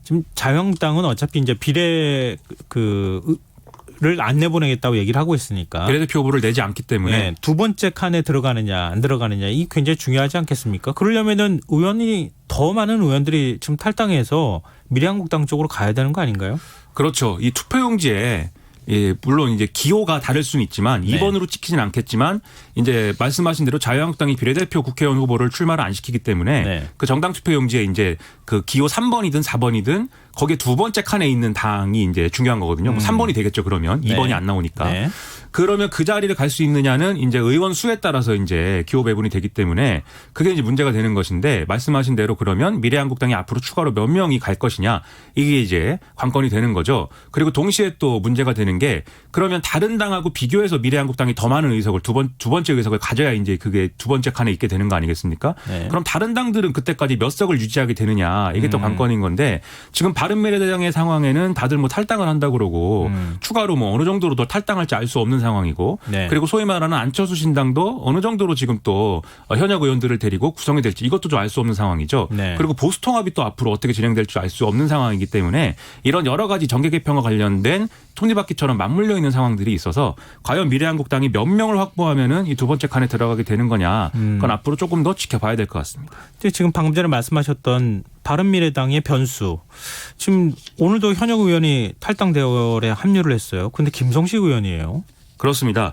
지금 자유한국당은 어차피 이제 비례 를 안 내보내겠다고 얘기를 하고 있으니까. 비례대표 후보를 내지 않기 때문에. 네, 두 번째 칸에 들어가느냐 안 들어가느냐 이 굉장히 중요하지 않겠습니까? 그러려면은 더 많은 의원들이 지금 탈당해서 미래한국당 쪽으로 가야 되는 거 아닌가요? 그렇죠. 이 투표용지에 물론 이제 기호가 다를 수는 있지만 2번으로 찍히진 않겠지만 이제 말씀하신 대로 자유한국당이 비례대표 국회의원 후보를 출마를 안 시키기 때문에 그 정당 투표용지에 이제 그 기호 3번이든 4번이든 거기에 두 번째 칸에 있는 당이 이제 중요한 거거든요. 3번이 되겠죠. 그러면 2번이 안 나오니까. 네. 그러면 그 자리를 갈 수 있느냐는 이제 의원 수에 따라서 이제 기호 배분이 되기 때문에 그게 이제 문제가 되는 것인데 말씀하신 대로 그러면 미래한국당이 앞으로 추가로 몇 명이 갈 것이냐 이게 이제 관건이 되는 거죠. 그리고 동시에 또 문제가 되는 게 그러면 다른 당하고 비교해서 미래한국당이 더 많은 의석을 두 번째 의석을 가져야 이제 그게 두 번째 칸에 있게 되는 거 아니겠습니까? 네. 그럼 다른 당들은 그때까지 몇 석을 유지하게 되느냐 이게 또 관건인 건데 지금 바른미래당의 상황에는 다들 뭐 탈당을 한다고 그러고 추가로 뭐 어느 정도로 더 탈당할지 알 수 없는 상황이고 네. 그리고 소위 말하는 안철수 신당도 어느 정도로 지금 또 현역 의원들을 데리고 구성이 될지 이것도 좀 알 수 없는 상황이죠. 네. 그리고 보수통합이 또 앞으로 어떻게 진행될지 알 수 없는 상황이기 때문에 이런 여러 가지 정계 개편과 관련된 톱니바퀴처럼 맞물려 있는 상황들이 있어서 과연 미래한국당이 몇 명을 확보하면은 이 두 번째 칸에 들어가게 되는 거냐 그건 앞으로 조금 더 지켜봐야 될 것 같습니다. 근데 지금 방금 전에 말씀하셨던 바른미래당의 변수 지금 오늘도 현역 의원이 탈당 대열에 합류를 했어요. 근데 김성식 의원이에요. 그렇습니다.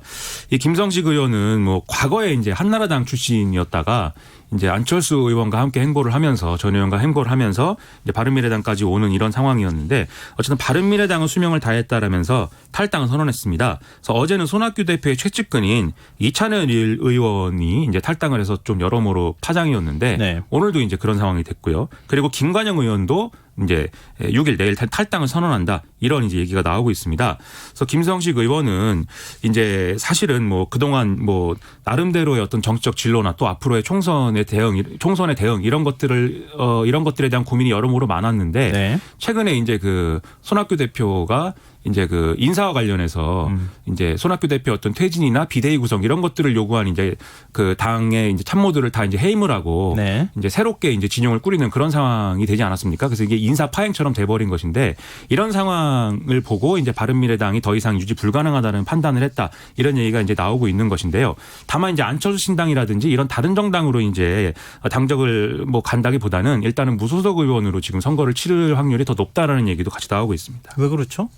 이 김성식 의원은 뭐 과거에 이제 한나라당 출신이었다가 이제 안철수 의원과 함께 행보를 하면서 전 의원과 행보를 하면서 이제 바른미래당까지 오는 이런 상황이었는데 어쨌든 바른미래당은 수명을 다했다라면서 탈당을 선언했습니다. 그래서 어제는 손학규 대표의 최측근인 이찬현 의원이 이제 탈당을 해서 좀 여러모로 파장이었는데 네. 오늘도 이제 그런 상황이 됐고요. 그리고 김관영 의원도 이제 6일 내일 탈당을 선언한다 이런 이제 얘기가 나오고 있습니다. 그래서 김성식 의원은 이제 사실은 뭐 그동안 뭐 나름대로의 어떤 정치적 진로나 또 앞으로의 총선의 대응 이런 것들에 대한 고민이 여러모로 많았는데 네. 최근에 이제 그 손학규 대표가 이제 그 인사와 관련해서 이제 손학규 대표 어떤 퇴진이나 비대위 구성 이런 것들을 요구한 이제 그 당의 이제 참모들을 다 이제 해임을 하고 네. 이제 새롭게 이제 진영을 꾸리는 그런 상황이 되지 않았습니까? 그래서 이게 인사 파행처럼 돼버린 것인데 이런 상황을 보고 이제 바른미래당이 더 이상 유지 불가능하다는 판단을 했다 이런 얘기가 이제 나오고 있는 것인데요. 다만 이제 안철수 신당이라든지 이런 다른 정당으로 이제 당적을 뭐 간다기보다는 일단은 무소속 의원으로 지금 선거를 치를 확률이 더 높다라는 얘기도 같이 나오고 있습니다. 왜 그렇죠?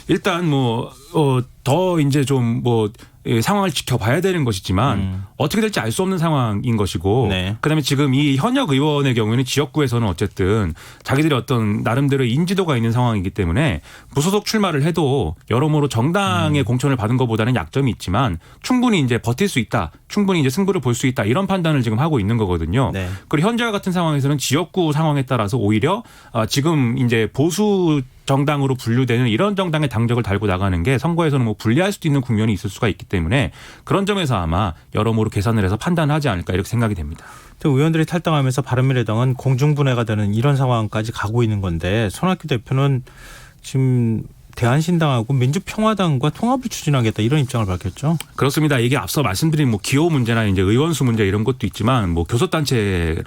일단 뭐 더 이제 좀 뭐 상황을 지켜봐야 되는 것이지만 어떻게 될지 알 수 없는 상황인 것이고 네. 그다음에 지금 이 현역 의원의 경우에는 지역구에서는 어쨌든 자기들이 어떤 나름대로 인지도가 있는 상황이기 때문에 무소속 출마를 해도 여러모로 정당의 공천을 받은 것보다는 약점이 있지만 충분히 이제 버틸 수 있다. 충분히 이제 승부를 볼 수 있다. 이런 판단을 지금 하고 있는 거거든요. 네. 그리고 현재와 같은 상황에서는 지역구 상황에 따라서 오히려 지금 이제 보수 정당으로 분류되는 이런 정당의 당적을 달고 나가는 게 선거에서는 뭐 불리할 수도 있는 국면이 있을 수가 있기 때문에 그런 점에서 아마 여러모로 계산을 해서 판단하지 않을까 이렇게 생각이 됩니다. 의원들이 탈당하면서 바른미래당은 공중분해가 되는 이런 상황까지 가고 있는 건데 손학규 대표는 지금 대한신당하고 민주평화당과 통합을 추진하겠다 이런 입장을 밝혔죠. 그렇습니다. 이게 앞서 말씀드린 뭐 기호 문제나 이제 의원수 문제 이런 것도 있지만 뭐 교섭단체를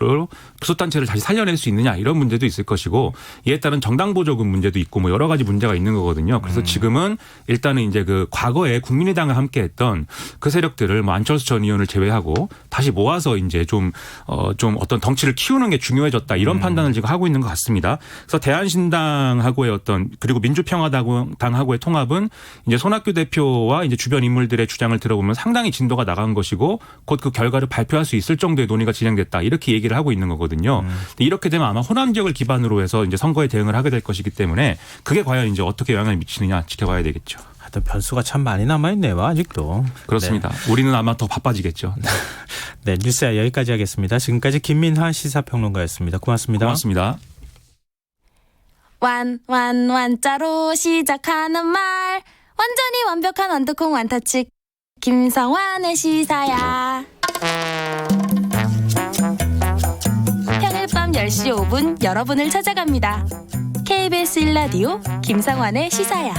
다시 살려낼 수 있느냐 이런 문제도 있을 것이고 이에 따른 정당 보조금 문제도 있고 뭐 여러 가지 문제가 있는 거거든요. 그래서 지금은 일단은 이제 그 과거에 국민의당을 함께했던 그 세력들을 뭐 안철수 전 의원을 제외하고 다시 모아서 이제 좀 어떤 덩치를 키우는 게 중요해졌다 이런 판단을 지금 하고 있는 것 같습니다. 그래서 대한신당하고의 어떤 그리고 민주평화당하고의 통합은 이제 손학규 대표와 이제 주변 인물들의 주장을 들어보면 상당히 진도가 나간 것이고 곧 그 결과를 발표할 수 있을 정도의 논의가 진행됐다 이렇게 얘기를 하고 있는 거거든요. 이렇게 되면 아마 호남 지역을 기반으로 해서 이제 선거에 대응을 하게 될 것이기 때문에 그게 과연 이제 어떻게 영향을 미치느냐 지켜봐야 되겠죠. 하여튼 변수가 참 많이 남아있네요. 아직도. 그렇습니다. 우리는 아마 더 바빠지겠죠. 네, 뉴스야 여기까지 하겠습니다. 지금까지 김민하 시사평론가였습니다. 고맙습니다. 고맙습니다. 완자로 시작하는 말 완전히 완벽한 완두콩 완타치 김성환의 시사야. 평일 밤 10시 5분 여러분을 찾아갑니다. KBS 1라디오 김성환의 시사야.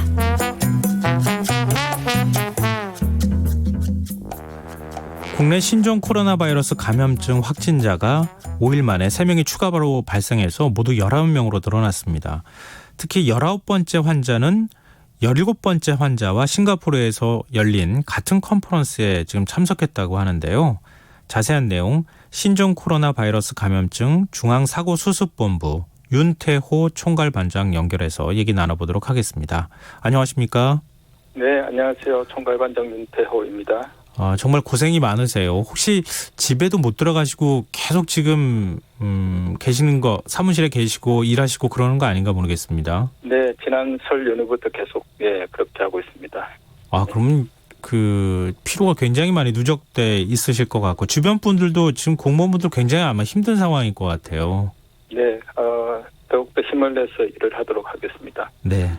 국내 신종 코로나 바이러스 감염증 확진자가 5일 만에 3명이 추가로 발생해서 모두 19명으로 늘어났습니다. 특히 19번째 환자는 17번째 환자와 싱가포르에서 열린 같은 컨퍼런스에 지금 참석했다고 하는데요. 자세한 내용 신종 코로나 바이러스 감염증 중앙사고수습본부 윤태호 총괄반장 연결해서 얘기 나눠보도록 하겠습니다. 안녕하십니까? 네, 안녕하세요. 총괄반장 윤태호입니다. 정말 고생이 많으세요. 혹시 집에도 못 들어가시고 계속 지금 계시는 거 사무실에 계시고 일하시고 그러는 거 아닌가 모르겠습니다. 네, 지난 설 연휴부터 계속 그렇게 하고 있습니다. 그러면 그 피로가 굉장히 많이 누적돼 있으실 것 같고 주변 분들도 지금 공무원분들 굉장히 아마 힘든 상황일 것 같아요. 네, 더욱더 힘을 내서 일을 하도록 하겠습니다. 네.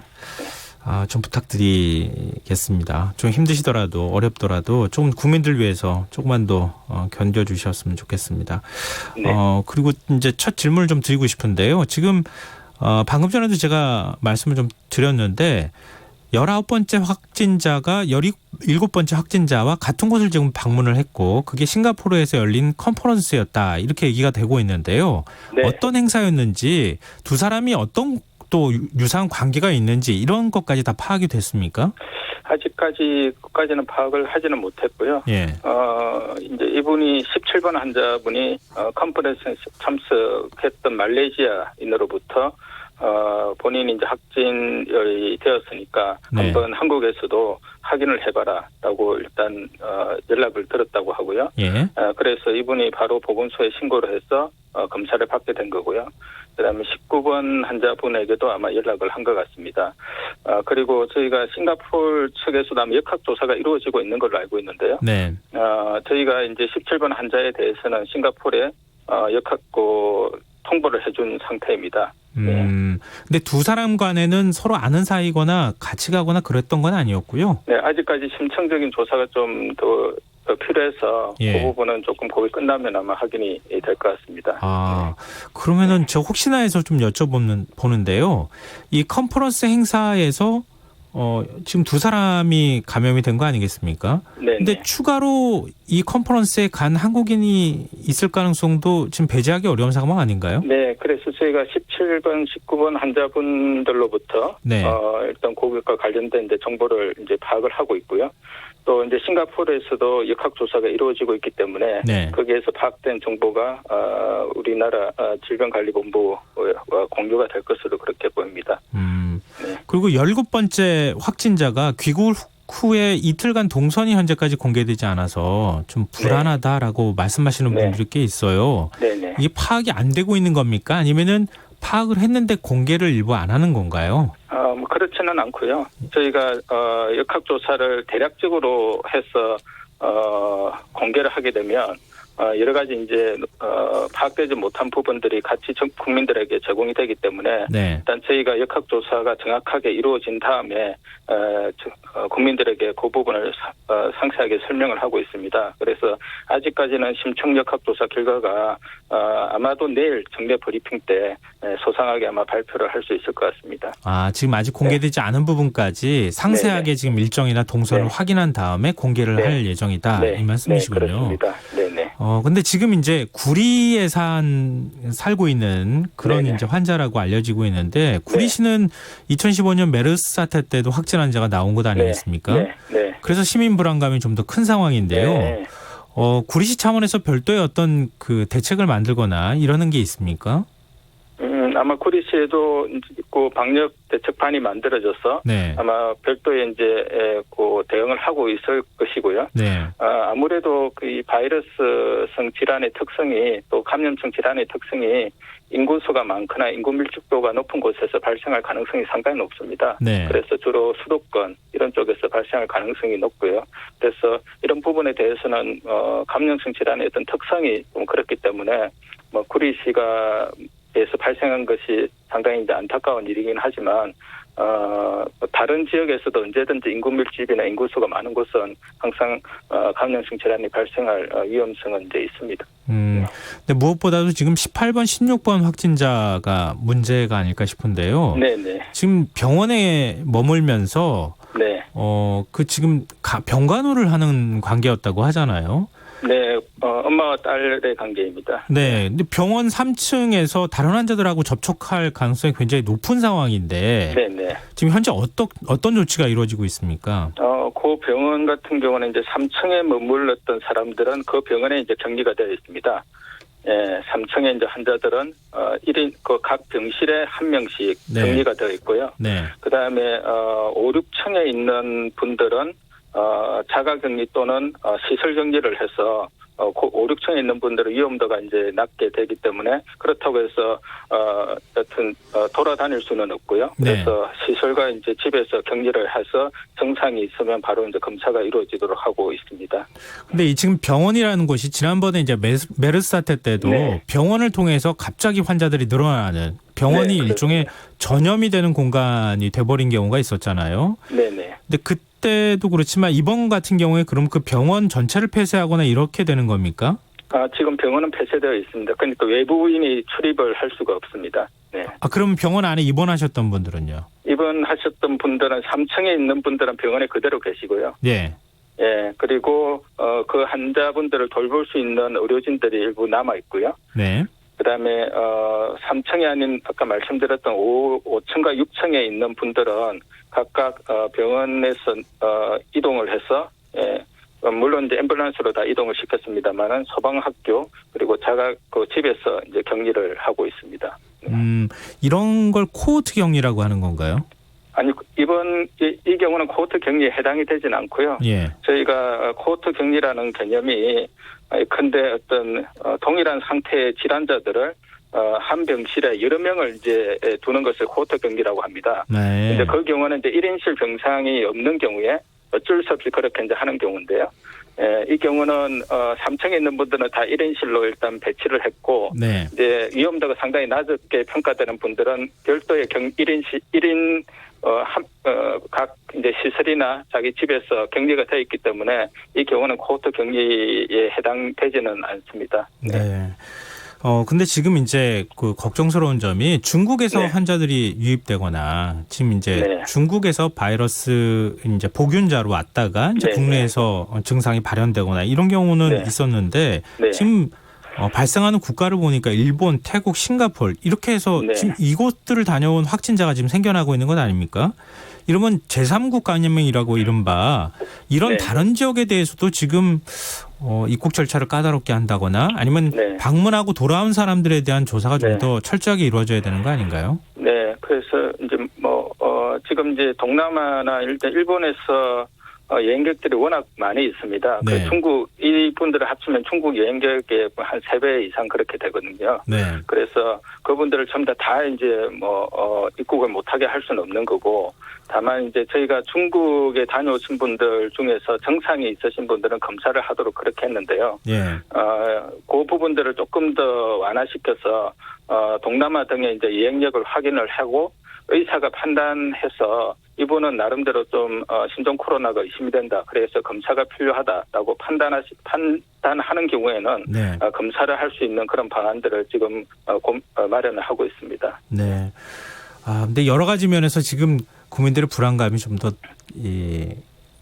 좀 부탁드리겠습니다. 좀 힘드시더라도 어렵더라도 조금 국민들 위해서 조금만 더 견뎌주셨으면 좋겠습니다. 네. 그리고 이제 첫 질문을 좀 드리고 싶은데요. 지금 방금 전에도 제가 말씀을 좀 드렸는데 19번째 확진자가 17번째 확진자와 같은 곳을 지금 방문을 했고 그게 싱가포르에서 열린 컨퍼런스였다. 이렇게 얘기가 되고 있는데요. 네. 어떤 행사였는지 두 사람이 어떤 또 유사한 관계가 있는지 이런 것까지 다 파악이 됐습니까? 아직까지 그까지는 파악을 하지는 못했고요. 예. 이제 이분이 17번 환자분이 컨퍼런스에 참석했던 말레이시아인으로부터 본인이 이제 확진이 되었으니까 네. 한번 한국에서도 확인을 해봐라라고 일단 연락을 들었다고 하고요. 예. 그래서 이분이 바로 보건소에 신고를 해서 검사를 받게 된 거고요. 그다음에 19번 환자분에게도 아마 연락을 한 것 같습니다. 그리고 저희가 싱가포르 측에서도 아마 역학조사가 이루어지고 있는 걸로 알고 있는데요. 네. 저희가 이제 17번 환자에 대해서는 싱가포르에 역학고 통보를 해준 상태입니다. 근데 두 사람 간에는 서로 아는 사이거나 같이 가거나 그랬던 건 아니었고요. 네, 아직까지 심층적인 조사가 좀 더 필요해서 예. 그 부분은 조금 거기 끝나면 아마 확인이 될 것 같습니다. 그러면은 저 혹시나 해서 좀 여쭤보는데요. 이 컨퍼런스 행사에서 지금 두 사람이 감염이 된 거 아니겠습니까? 네. 근데 추가로 이 컨퍼런스에 간 한국인이 있을 가능성도 지금 배제하기 어려운 상황 아닌가요? 네, 그래서 저희가 17번, 19번 환자분들로부터 네. 일단 그것과 관련된 이제 정보를 이제 파악을 하고 있고요. 또 이제 싱가포르에서도 역학조사가 이루어지고 있기 때문에 네. 거기에서 파악된 정보가 우리나라 질병관리본부와 공유가 될 것으로 그렇게 보입니다. 네. 그리고 17번째 확진자가 귀국 후에 이틀간 동선이 현재까지 공개되지 않아서 좀 불안하다라고 말씀하시는 네. 분들이 꽤 있어요. 네네. 이게 파악이 안 되고 있는 겁니까? 아니면은 파악을 했는데 공개를 일부 안 하는 건가요? 뭐 그렇지는 않고요. 저희가 역학조사를 대략적으로 해서 공개를 하게 되면 여러 가지 이제 파악되지 못한 부분들이 같이 국민들에게 제공이 되기 때문에 네. 일단 저희가 역학조사가 정확하게 이루어진 다음에 국민들에게 그 부분을 상세하게 설명을 하고 있습니다. 그래서 아직까지는 심층 역학조사 결과가 아마도 내일 정례 브리핑 때 소상하게 아마 발표를 할 수 있을 것 같습니다. 지금 아직 공개되지 않은 부분까지 상세하게 네네. 지금 일정이나 동선을 네. 확인한 다음에 공개를 네. 할 예정이다. 네. 이 말씀이시군요. 네, 그렇습니다. 네네. 근데 지금 이제 구리에 살고 있는 그런 네네. 이제 환자라고 알려지고 있는데 구리 네. 씨는 2015년 메르스 사태 때도 확진 환자가 나온 것 아니겠습니까? 네. 네. 그래서 시민 불안감이 좀 더 큰 상황인데요. 네. 구리시 차원에서 별도의 어떤 그 대책을 만들거나 이러는 게 있습니까? 아마 구리시에도 있고 방역 대책반이 만들어져서 네. 아마 별도의 이제 그 대응을 하고 있을 것이고요. 네. 아무래도 그 이 바이러스성 질환의 특성이 또 감염성 질환의 특성이 인구수가 많거나 인구 밀집도가 높은 곳에서 발생할 가능성이 상당히 높습니다. 네. 그래서 주로 수도권 이런 쪽에서 발생할 가능성이 높고요. 그래서 이런 부분에 대해서는 감염성 질환의 어떤 특성이 좀 그렇기 때문에 뭐 구리시가 에서 발생한 것이 상당히 이제 안타까운 일이긴 하지만 다른 지역에서도 언제든지 인구 밀집이나 인구수가 많은 곳은 항상 감염성 질환이 발생할 위험성은 이제 있습니다. 근데 무엇보다도 지금 18번, 16번 확진자가 문제가 아닐까 싶은데요. 네네. 지금 병원에 머물면서 네. 그 지금 병간호를 하는 관계였다고 하잖아요. 네, 엄마와 딸의 관계입니다. 네, 근데 병원 3층에서 다른 환자들하고 접촉할 가능성이 굉장히 높은 상황인데 네네. 지금 현재 어떤 조치가 이루어지고 있습니까? 그 병원 같은 경우는 이제 3층에 머물렀던 사람들은 그 병원에 이제 격리가 되어 있습니다. 예, 3층에 이제 환자들은 1인 각 병실에 한 명씩 네. 격리가 되어 있고요. 네, 그 다음에 5, 6층에 있는 분들은 자가격리 또는 시설 격리를 해서 5, 6층에 있는 분들은 위험도가 이제 낮게 되기 때문에 그렇다고 해서 여튼 돌아다닐 수는 없고요. 네. 그래서 시설과 이제 집에서 격리를 해서 증상이 있으면 바로 이제 검사가 이루어지도록 하고 있습니다. 근데 이 지금 병원이라는 곳이 지난번에 이제 메르스 사태 때도 네. 병원을 통해서 갑자기 환자들이 늘어나는 병원이 네, 일종의 전염이 되는 공간이 돼버린 경우가 있었잖아요. 네네. 근데 그때도 그렇지만 이번 같은 경우에 그럼 그 병원 전체를 폐쇄하거나 이렇게 되는 겁니까? 지금 병원은 폐쇄되어 있습니다. 그러니까 외부인이 출입을 할 수가 없습니다. 네. 그럼 병원 안에 입원하셨던 분들은요? 입원하셨던 분들은 3층에 있는 분들은 병원에 그대로 계시고요. 예. 예, 그리고 그 환자분들을 돌볼 수 있는 의료진들이 일부 남아 있고요. 네. 그다음에 3층이 아닌 아까 말씀드렸던 5층과 6층에 있는 분들은 각각 병원에서 이동을 해서 예, 물론 이제 앰뷸런스로 다 이동을 시켰습니다만은 소방학교 그리고 자가 그 집에서 이제 격리를 하고 있습니다. 이런 걸 코호트 격리라고 하는 건가요? 아니 이번 이 경우는 코호트 격리에 해당이 되진 않고요. 예. 저희가 코호트 격리라는 개념이 근데 어떤 동일한 상태의 질환자들을 한 병실에 여러 명을 이제 두는 것을 코호트 격리라고 합니다. 네. 근데 그 경우는 이제 1인실 병상이 없는 경우에 어쩔 수 없이 그렇게 이제 하는 경우인데요. 이 경우는 3층에 있는 분들은 다 1인실로 일단 배치를 했고 네. 이제 위험도가 상당히 낮게 평가되는 분들은 별도의 1인 각 이제 시설이나 자기 집에서 격리가 되어 있기 때문에 이 경우는 코호트 격리에 해당되지는 않습니다. 네. 근데 지금 이제 그 걱정스러운 점이 중국에서 네. 환자들이 유입되거나 지금 이제 네. 중국에서 바이러스 이제 복균자로 왔다가 이제 네. 국내에서 증상이 발현되거나 이런 경우는 네. 있었는데 네. 지금 발생하는 국가를 보니까 일본, 태국, 싱가포르 이렇게 해서 네. 지금 이곳들을 다녀온 확진자가 지금 생겨나고 있는 건 아닙니까? 이러면 제3국 감염이라고 이른바 이런 네. 다른 지역에 대해서도 지금 입국 절차를 까다롭게 한다거나 아니면 네. 방문하고 돌아온 사람들에 대한 조사가 좀 네. 더 철저하게 이루어져야 되는 거 아닌가요? 네, 그래서 이제 지금 이제 동남아나 일본에서 여행객들이 워낙 많이 있습니다. 네. 그 중국 이분들을 합치면 중국 여행객의 한 3배 이상 그렇게 되거든요. 네. 그래서 그분들을 전부 다 이제 입국을 못하게 할 수는 없는 거고 다만 이제 저희가 중국에 다녀오신 분들 중에서 증상이 있으신 분들은 검사를 하도록 그렇게 했는데요. 예. 그 부분들을 조금 더 완화시켜서 동남아 등의 이제 여행력을 확인을 하고 의사가 판단해서 이분은 나름대로 좀 신종 코로나가 의심이 된다. 그래서 검사가 필요하다라고 판단하는 경우에는 네. 검사를 할 수 있는 그런 방안들을 지금 마련을 하고 있습니다. 네. 근데 여러 가지 면에서 지금 국민들의 불안감이 좀 더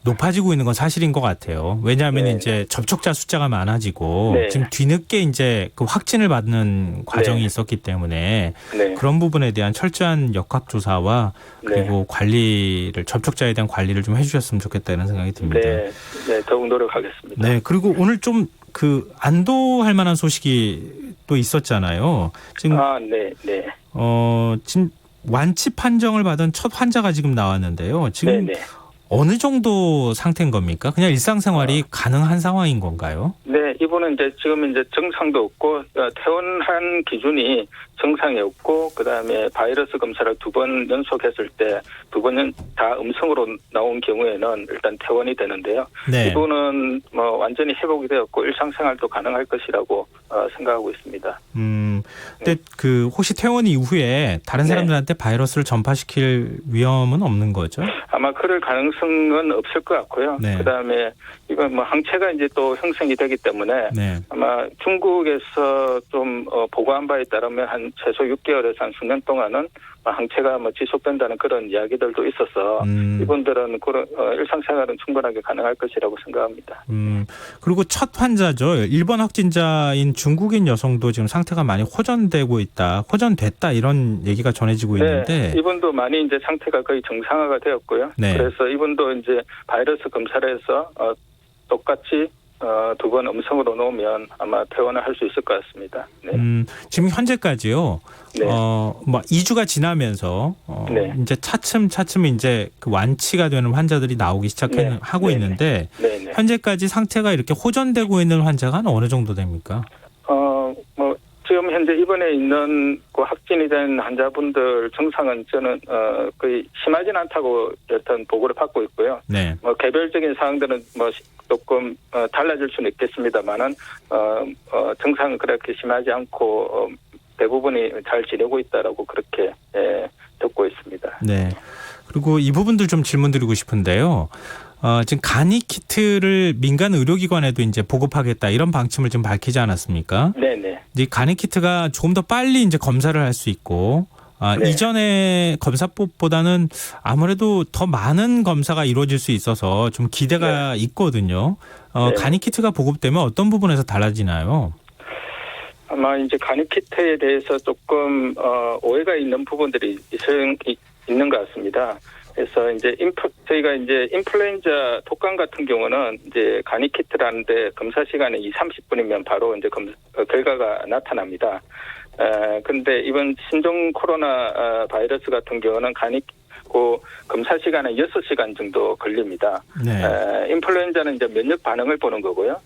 높아지고 있는 건 사실인 것 같아요. 왜냐하면 네. 이제 접촉자 숫자가 많아지고 네. 지금 뒤늦게 이제 그 확진을 받는 과정이 네. 있었기 때문에 네. 그런 부분에 대한 철저한 역학조사와 그리고 관리를 접촉자에 대한 관리를 좀 해주셨으면 좋겠다 이런 생각이 듭니다. 네, 네, 더욱 노력하겠습니다. 네, 그리고 오늘 좀 그 안도할 만한 소식이 또 있었잖아요. 지금 네, 네, 지금 완치 판정을 받은 첫 환자가 지금 나왔는데요. 지금 네, 네. 어느 정도 상태인 겁니까? 그냥 일상생활이 가능한 상황인 건가요? 네, 이분은 이제 지금 이제 증상도 없고 퇴원한 기준이 증상이 없고 그다음에 바이러스 검사를 2번 연속했을 때 2번 다 음성으로 나온 경우에는 일단 퇴원이 되는데요. 네. 이분은 완전히 회복이 되었고 일상생활도 가능할 것이라고 생각하고 있습니다. 근데 그 혹시 퇴원 이후에 다른 네. 사람들한테 바이러스를 전파시킬 위험은 없는 거죠? 아마 그럴 가능성은 없을 것 같고요. 네. 그다음에 이건 항체가 이제 또 형성이 되기 때문에 네. 아마 중국에서 좀 보고한 바에 따르면 한 최소 6개월에서 한 수년 동안은 항체가 지속된다는 그런 이야기들도 있어서 이분들은 그런 일상생활은 충분하게 가능할 것이라고 생각합니다. 그리고 첫 환자죠. 일본 확진자인 중국인 여성도 지금 상태가 많이 호전됐다 이런 얘기가 전해지고 있는데. 네, 이분도 많이 이제 상태가 거의 정상화가 되었고요. 네. 그래서 이분도 이제 바이러스 검사를 해서 똑같이 2번 음성으로 놓으면 아마 퇴원을 할 수 있을 것 같습니다. 네. 지금 현재까지요. 네. 2주가 지나면서 네. 이제 차츰 이제 그 완치가 되는 환자들이 나오기 하고 네. 있는데 네. 네. 현재까지 상태가 이렇게 호전되고 있는 환자가 어느 정도 됩니까? 지금 현재 입원해 있는 그 확진이 된 환자분들 증상은 저는 거의 심하진 않다고 일단 보고를 받고 있고요. 네. 개별적인 사항들은 조금 달라질 수는 있겠습니다만은 증상은 그렇게 심하지 않고 대부분이 잘 지내고 있다라고 그렇게 듣고 있습니다. 네. 그리고 이 부분들 좀 질문드리고 싶은데요. 지금 간이 키트를 민간 의료기관에도 이제 보급하겠다 이런 방침을 좀 밝히지 않았습니까? 네네. 이 간이 키트가 조금 더 빨리 이제 검사를 할 수 있고 네. 이전의 검사법보다는 아무래도 더 많은 검사가 이루어질 수 있어서 좀 기대가 있거든요. 네. 간이 키트가 보급되면 어떤 부분에서 달라지나요? 아마 이제 간이 키트에 대해서 조금 오해가 있는 부분들이 있는 것 같습니다. 그래서 이제 저희가 이제 인플루엔자 독감 같은 경우는 이제 간이 키트라는데 검사 시간이 30분이면 바로 이제 결과가 나타납니다. 근데 이번 신종 코로나 바이러스 같은 경우는 검사 시간은 6시간 정도 걸립니다. 네. 인플루엔자는 이제 면역 반응을 보는 거고요.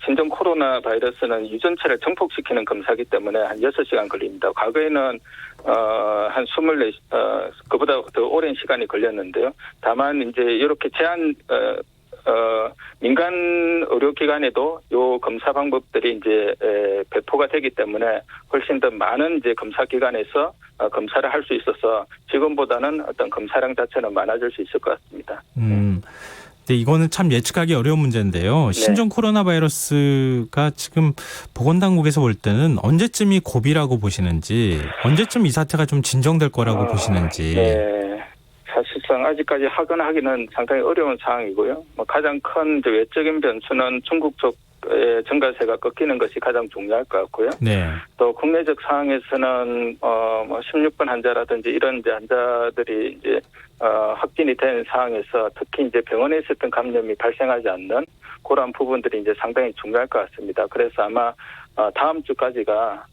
신종 코로나 바이러스는 유전체를 증폭시키는 검사이기 때문에 한 6시간 걸립니다. 과거에는 한 24, 그보다 더 오랜 시간이 걸렸는데요. 다만 이제 이렇게 민간 의료기관에도 요 검사 방법들이 이제 배포가 되기 때문에 훨씬 더 많은 이제 검사 기관에서 검사를 할 수 있어서 지금보다는 어떤 검사량 자체는 많아질 수 있을 것 같습니다. 네, 이거는 참 예측하기 어려운 문제인데요. 신종 코로나 바이러스가 지금 보건당국에서 볼 때는 언제쯤이 고비라고 보시는지, 언제쯤 이 사태가 좀 진정될 거라고 보시는지. 네. 사실상 아직까지 하기는 상당히 어려운 상황이고요. 가장 큰 이제 외적인 변수는 중국 쪽의 증가세가 꺾이는 것이 가장 중요할 것 같고요. 네. 또 국내적 상황에서는 16번 환자라든지 이런 이제 환자들이 이제 확진이 된 상황에서 특히 이제 병원에 있었던 감염이 발생하지 않는 그런 부분들이 이제 상당히 중요할 것 같습니다. 그래서 아마 다음 주까지가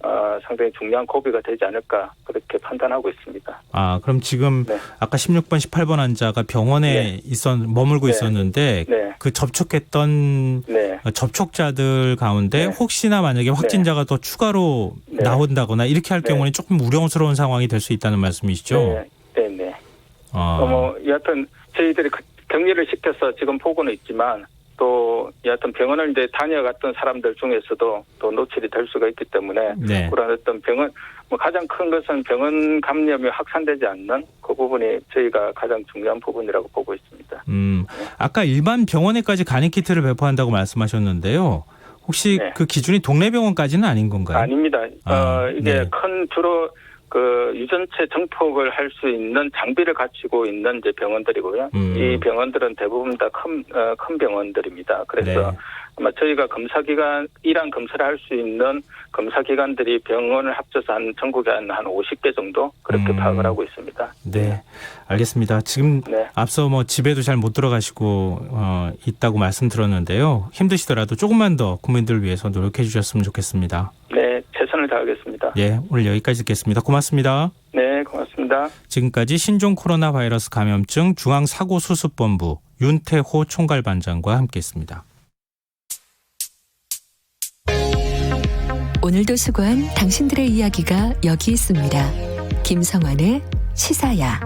상당히 중요한 고비가 되지 않을까 그렇게 판단하고 있습니다. 그럼 지금 네. 아까 16번, 18번 환자가 병원에 머물고 있었는데 그 접촉했던 접촉자들 가운데 혹시나 만약에 확진자가 더 추가로 나온다거나 이렇게 할 경우는 조금 우려스러운 상황이 될 수 있다는 말씀이시죠? 네. 여하튼 저희들이 격리를 시켜서 지금 보고는 있지만 또 여하튼 병원을 이제 다녀갔던 사람들 중에서도 또 노출이 될 수가 있기 때문에 그런 어떤 병원 가장 큰 것은 병원 감염이 확산되지 않는 그 부분이 저희가 가장 중요한 부분이라고 보고 있습니다. 아까 일반 병원에까지 간이 키트를 배포한다고 말씀하셨는데요. 혹시 그 기준이 동네 병원까지는 아닌 건가요? 아닙니다. 이게 큰 주로 그 유전체 증폭을 할 수 있는 장비를 갖추고 있는 이제 병원들이고요. 이 병원들은 대부분 다 큰 병원들입니다. 그래서 아마 저희가 이란 검사를 할 수 있는 검사기관들이 병원을 합쳐서 전국에 한 50개 정도 그렇게 파악을 하고 있습니다. 네, 알겠습니다. 지금 앞서 집에도 잘 못 들어가시고 있다고 말씀 들었는데요. 힘드시더라도 조금만 더 국민들을 위해서 노력해 주셨으면 좋겠습니다. 네, 최선을 다하겠습니다. 예, 오늘 여기까지 듣겠습니다. 고맙습니다. 네, 고맙습니다. 지금까지 신종 코로나 바이러스 감염증 중앙사고수습본부 윤태호 총괄반장과 함께했습니다. 오늘도 수고한 당신들의 이야기가 여기 있습니다. 김성환의 시사야.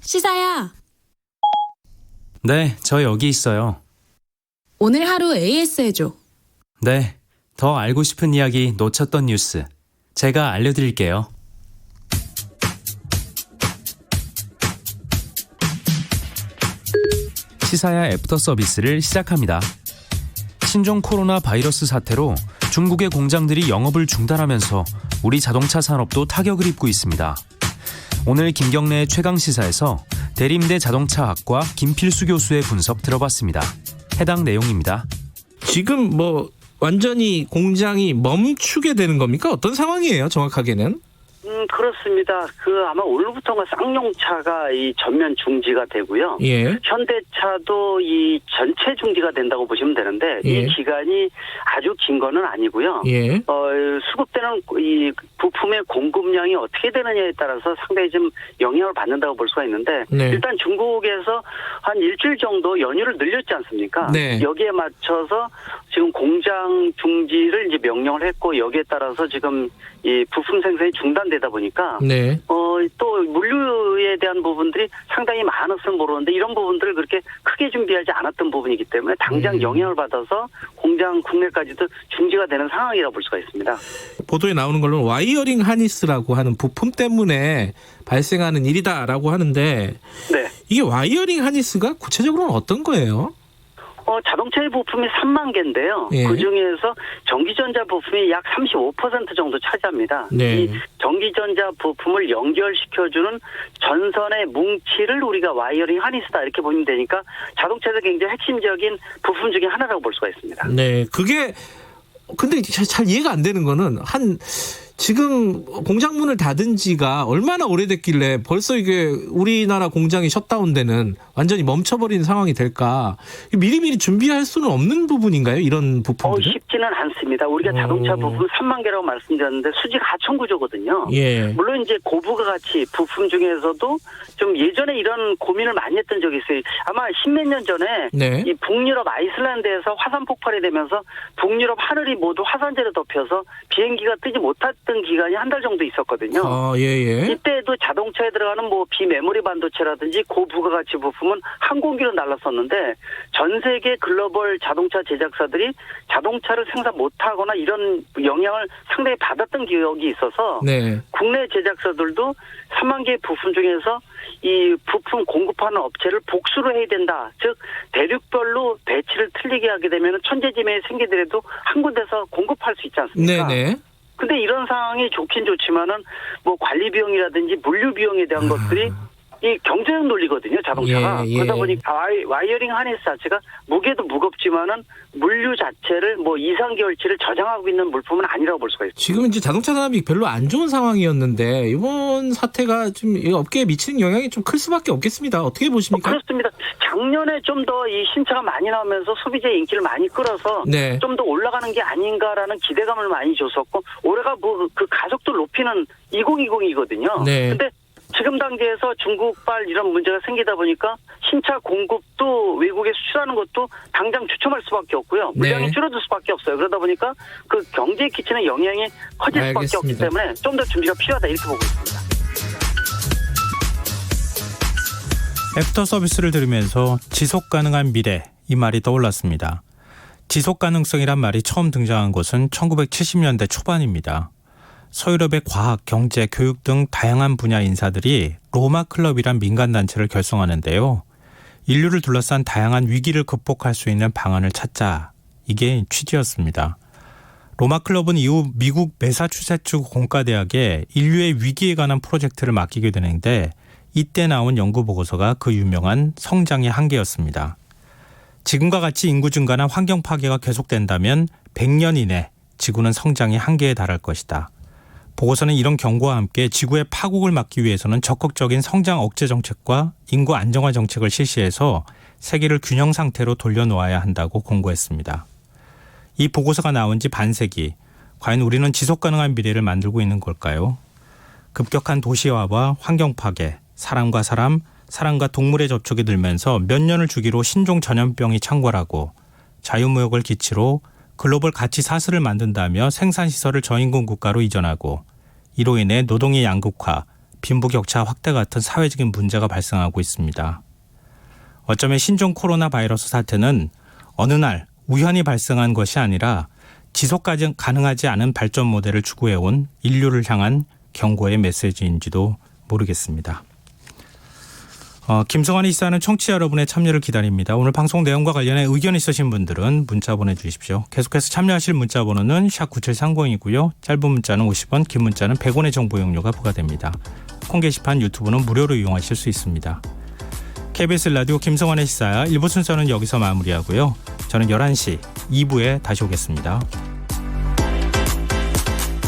시사야, 네, 저 여기 있어요. 오늘 하루 AS 해줘. 네, 더 알고 싶은 이야기 놓쳤던 뉴스 제가 알려드릴게요. 시사야 애프터 서비스를 시작합니다. 신종 코로나 바이러스 사태로 중국의 공장들이 영업을 중단하면서 우리 자동차 산업도 타격을 입고 있습니다. 오늘 김경래의 최강시사에서 대림대 자동차학과 김필수 교수의 분석 들어봤습니다. 해당 내용입니다. 지금 완전히 공장이 멈추게 되는 겁니까? 어떤 상황이에요, 정확하게는? 그렇습니다. 아마 오늘부터가 쌍용차가 이 전면 중지가 되고요. 현대차도 이 전체 중지가 된다고 보시면 되는데 이 기간이 아주 긴 거는 아니고요. 수급되는 이 부품의 공급량이 어떻게 되느냐에 따라서 상당히 좀 영향을 받는다고 볼 수가 있는데 일단 중국에서 한 일주일 정도 연휴를 늘렸지 않습니까? 여기에 맞춰서 지금 공장 중지를 이제 명령을 했고 여기에 따라서 지금 이 부품 생산이 중단되다 보니까 또 물류에 대한 부분들이 상당히 많았으면 모르는데 이런 부분들을 그렇게 크게 준비하지 않았던 부분이기 때문에 당장 영향을 받아서 공장 국내까지도 중지가 되는 상황이라고 볼 수가 있습니다. 보도에 나오는 걸로는 와이어링 하니스라고 하는 부품 때문에 발생하는 일이다라고 하는데 이게 와이어링 하니스가 구체적으로는 어떤 거예요? 자동차의 부품이 3만 개인데요. 예. 그중에서 전기전자 부품이 약 35% 정도 차지합니다. 네. 이 전기전자 부품을 연결시켜주는 전선의 뭉치를 우리가 와이어링 하니스다 이렇게 보면 되니까 자동차에서 굉장히 핵심적인 부품 중에 하나라고 볼 수가 있습니다. 네, 그게 근데 잘 이해가 안 되는 거는 지금 공장 문을 닫은 지가 얼마나 오래됐길래 벌써 이게 우리나라 공장이 셧다운되는 완전히 멈춰버리는 상황이 될까? 미리미리 준비할 수는 없는 부분인가요? 이런 부품들은? 쉽지는 않습니다. 우리가 자동차 부품 3만 개라고 말씀드렸는데 수직 하천 구조거든요. 예. 물론 이제 고부가 가치 부품 중에서도 좀 예전에 이런 고민을 많이 했던 적이 있어요. 아마 십몇 년 전에 네. 이 북유럽 아이슬란드에서 화산 폭발이 되면서 북유럽 하늘이 모두 화산재로 덮여서 비행기가 뜨지 못했던 기간이 한 달 정도 있었거든요. 예. 이때도 자동차에 들어가는 비메모리 반도체라든지 고부가가치 부품은 항공기로 날랐었는데 전 세계 글로벌 자동차 제작사들이 자동차를 생산 못하거나 이런 영향을 상당히 받았던 기억이 있어서 네. 국내 제작사들도 3만 개의 부품 중에서 이 부품 공급하는 업체를 복수로 해야 된다. 즉 대륙별로 배치를 틀리게 하게 되면 천재지명이 생기더라도 한 군데서 공급할 수 있지 않습니까? 네네. 근데 이런 상황이 좋긴 좋지만은 관리 비용이라든지 물류 비용에 대한 것들이 이 경제적 논리거든요, 자동차가. 예. 그러다 보니까 와이어링 하니스 자체가 무게도 무겁지만은 물류 자체를 2-3개월치를 저장하고 있는 물품은 아니라고 볼 수가 있습니다. 지금 이제 자동차 산업이 별로 안 좋은 상황이었는데 이번 사태가 좀 업계에 미치는 영향이 좀 클 수밖에 없겠습니다. 어떻게 보십니까? 그렇습니다. 작년에 좀 더 이 신차가 많이 나오면서 소비자의 인기를 많이 끌어서 네. 좀 더 올라가는 게 아닌가라는 기대감을 많이 줬었고 올해가 그 가속도 높이는 2020이거든요. 네. 근데 지금 단계에서 중국발 이런 문제가 생기다 보니까 신차 공급도 외국에 수출하는 것도 당장 주춤할 수밖에 없고요. 물량이 네. 줄어들 수밖에 없어요. 그러다 보니까 그 경제에 끼치는 영향이 커질 수밖에 없기 알겠습니다. 때문에 좀 더 준비가 필요하다 이렇게 보고 있습니다. 애프터 서비스를 들으면서 지속 가능한 미래 이 말이 떠올랐습니다. 지속 가능성이란 말이 처음 등장한 것은 1970년대 초반입니다. 서유럽의 과학, 경제, 교육 등 다양한 분야 인사들이 로마 클럽이란 민간단체를 결성하는데요. 인류를 둘러싼 다양한 위기를 극복할 수 있는 방안을 찾자. 이게 취지였습니다. 로마 클럽은 이후 미국 매사추세츠 공과대학에 인류의 위기에 관한 프로젝트를 맡기게 되는데 이때 나온 연구 보고서가 그 유명한 성장의 한계였습니다. 지금과 같이 인구 증가나 환경 파괴가 계속된다면 100년 이내 지구는 성장의 한계에 달할 것이다. 보고서는 이런 경고와 함께 지구의 파국을 막기 위해서는 적극적인 성장 억제 정책과 인구 안정화 정책을 실시해서 세계를 균형 상태로 돌려놓아야 한다고 공고했습니다. 이 보고서가 나온 지 반세기, 과연 우리는 지속 가능한 미래를 만들고 있는 걸까요? 급격한 도시화와 환경 파괴, 사람과 사람, 사람과 동물의 접촉이 늘면서 몇 년을 주기로 신종 전염병이 창궐하고 자유무역을 기치로 글로벌 가치 사슬을 만든다며 생산시설을 저인구 국가로 이전하고 이로 인해 노동의 양극화, 빈부격차 확대 같은 사회적인 문제가 발생하고 있습니다. 어쩌면 신종 코로나 바이러스 사태는 어느 날 우연히 발생한 것이 아니라 지속 가능하지 않은 발전 모델을 추구해온 인류를 향한 경고의 메시지인지도 모르겠습니다. 김성환이 시사하는 청취자 여러분의 참여를 기다립니다. 오늘 방송 내용과 관련해 의견 있으신 분들은 문자 보내주십시오. 계속해서 참여하실 문자 번호는 샵9730이고요. 짧은 문자는 50원, 긴 문자는 100원의 정보 이용료가 부과됩니다. 콩 게시판 유튜브는 무료로 이용하실 수 있습니다. KBS 라디오 김성환의 시사 1부 순서는 여기서 마무리하고요. 저는 11시 2부에 다시 오겠습니다.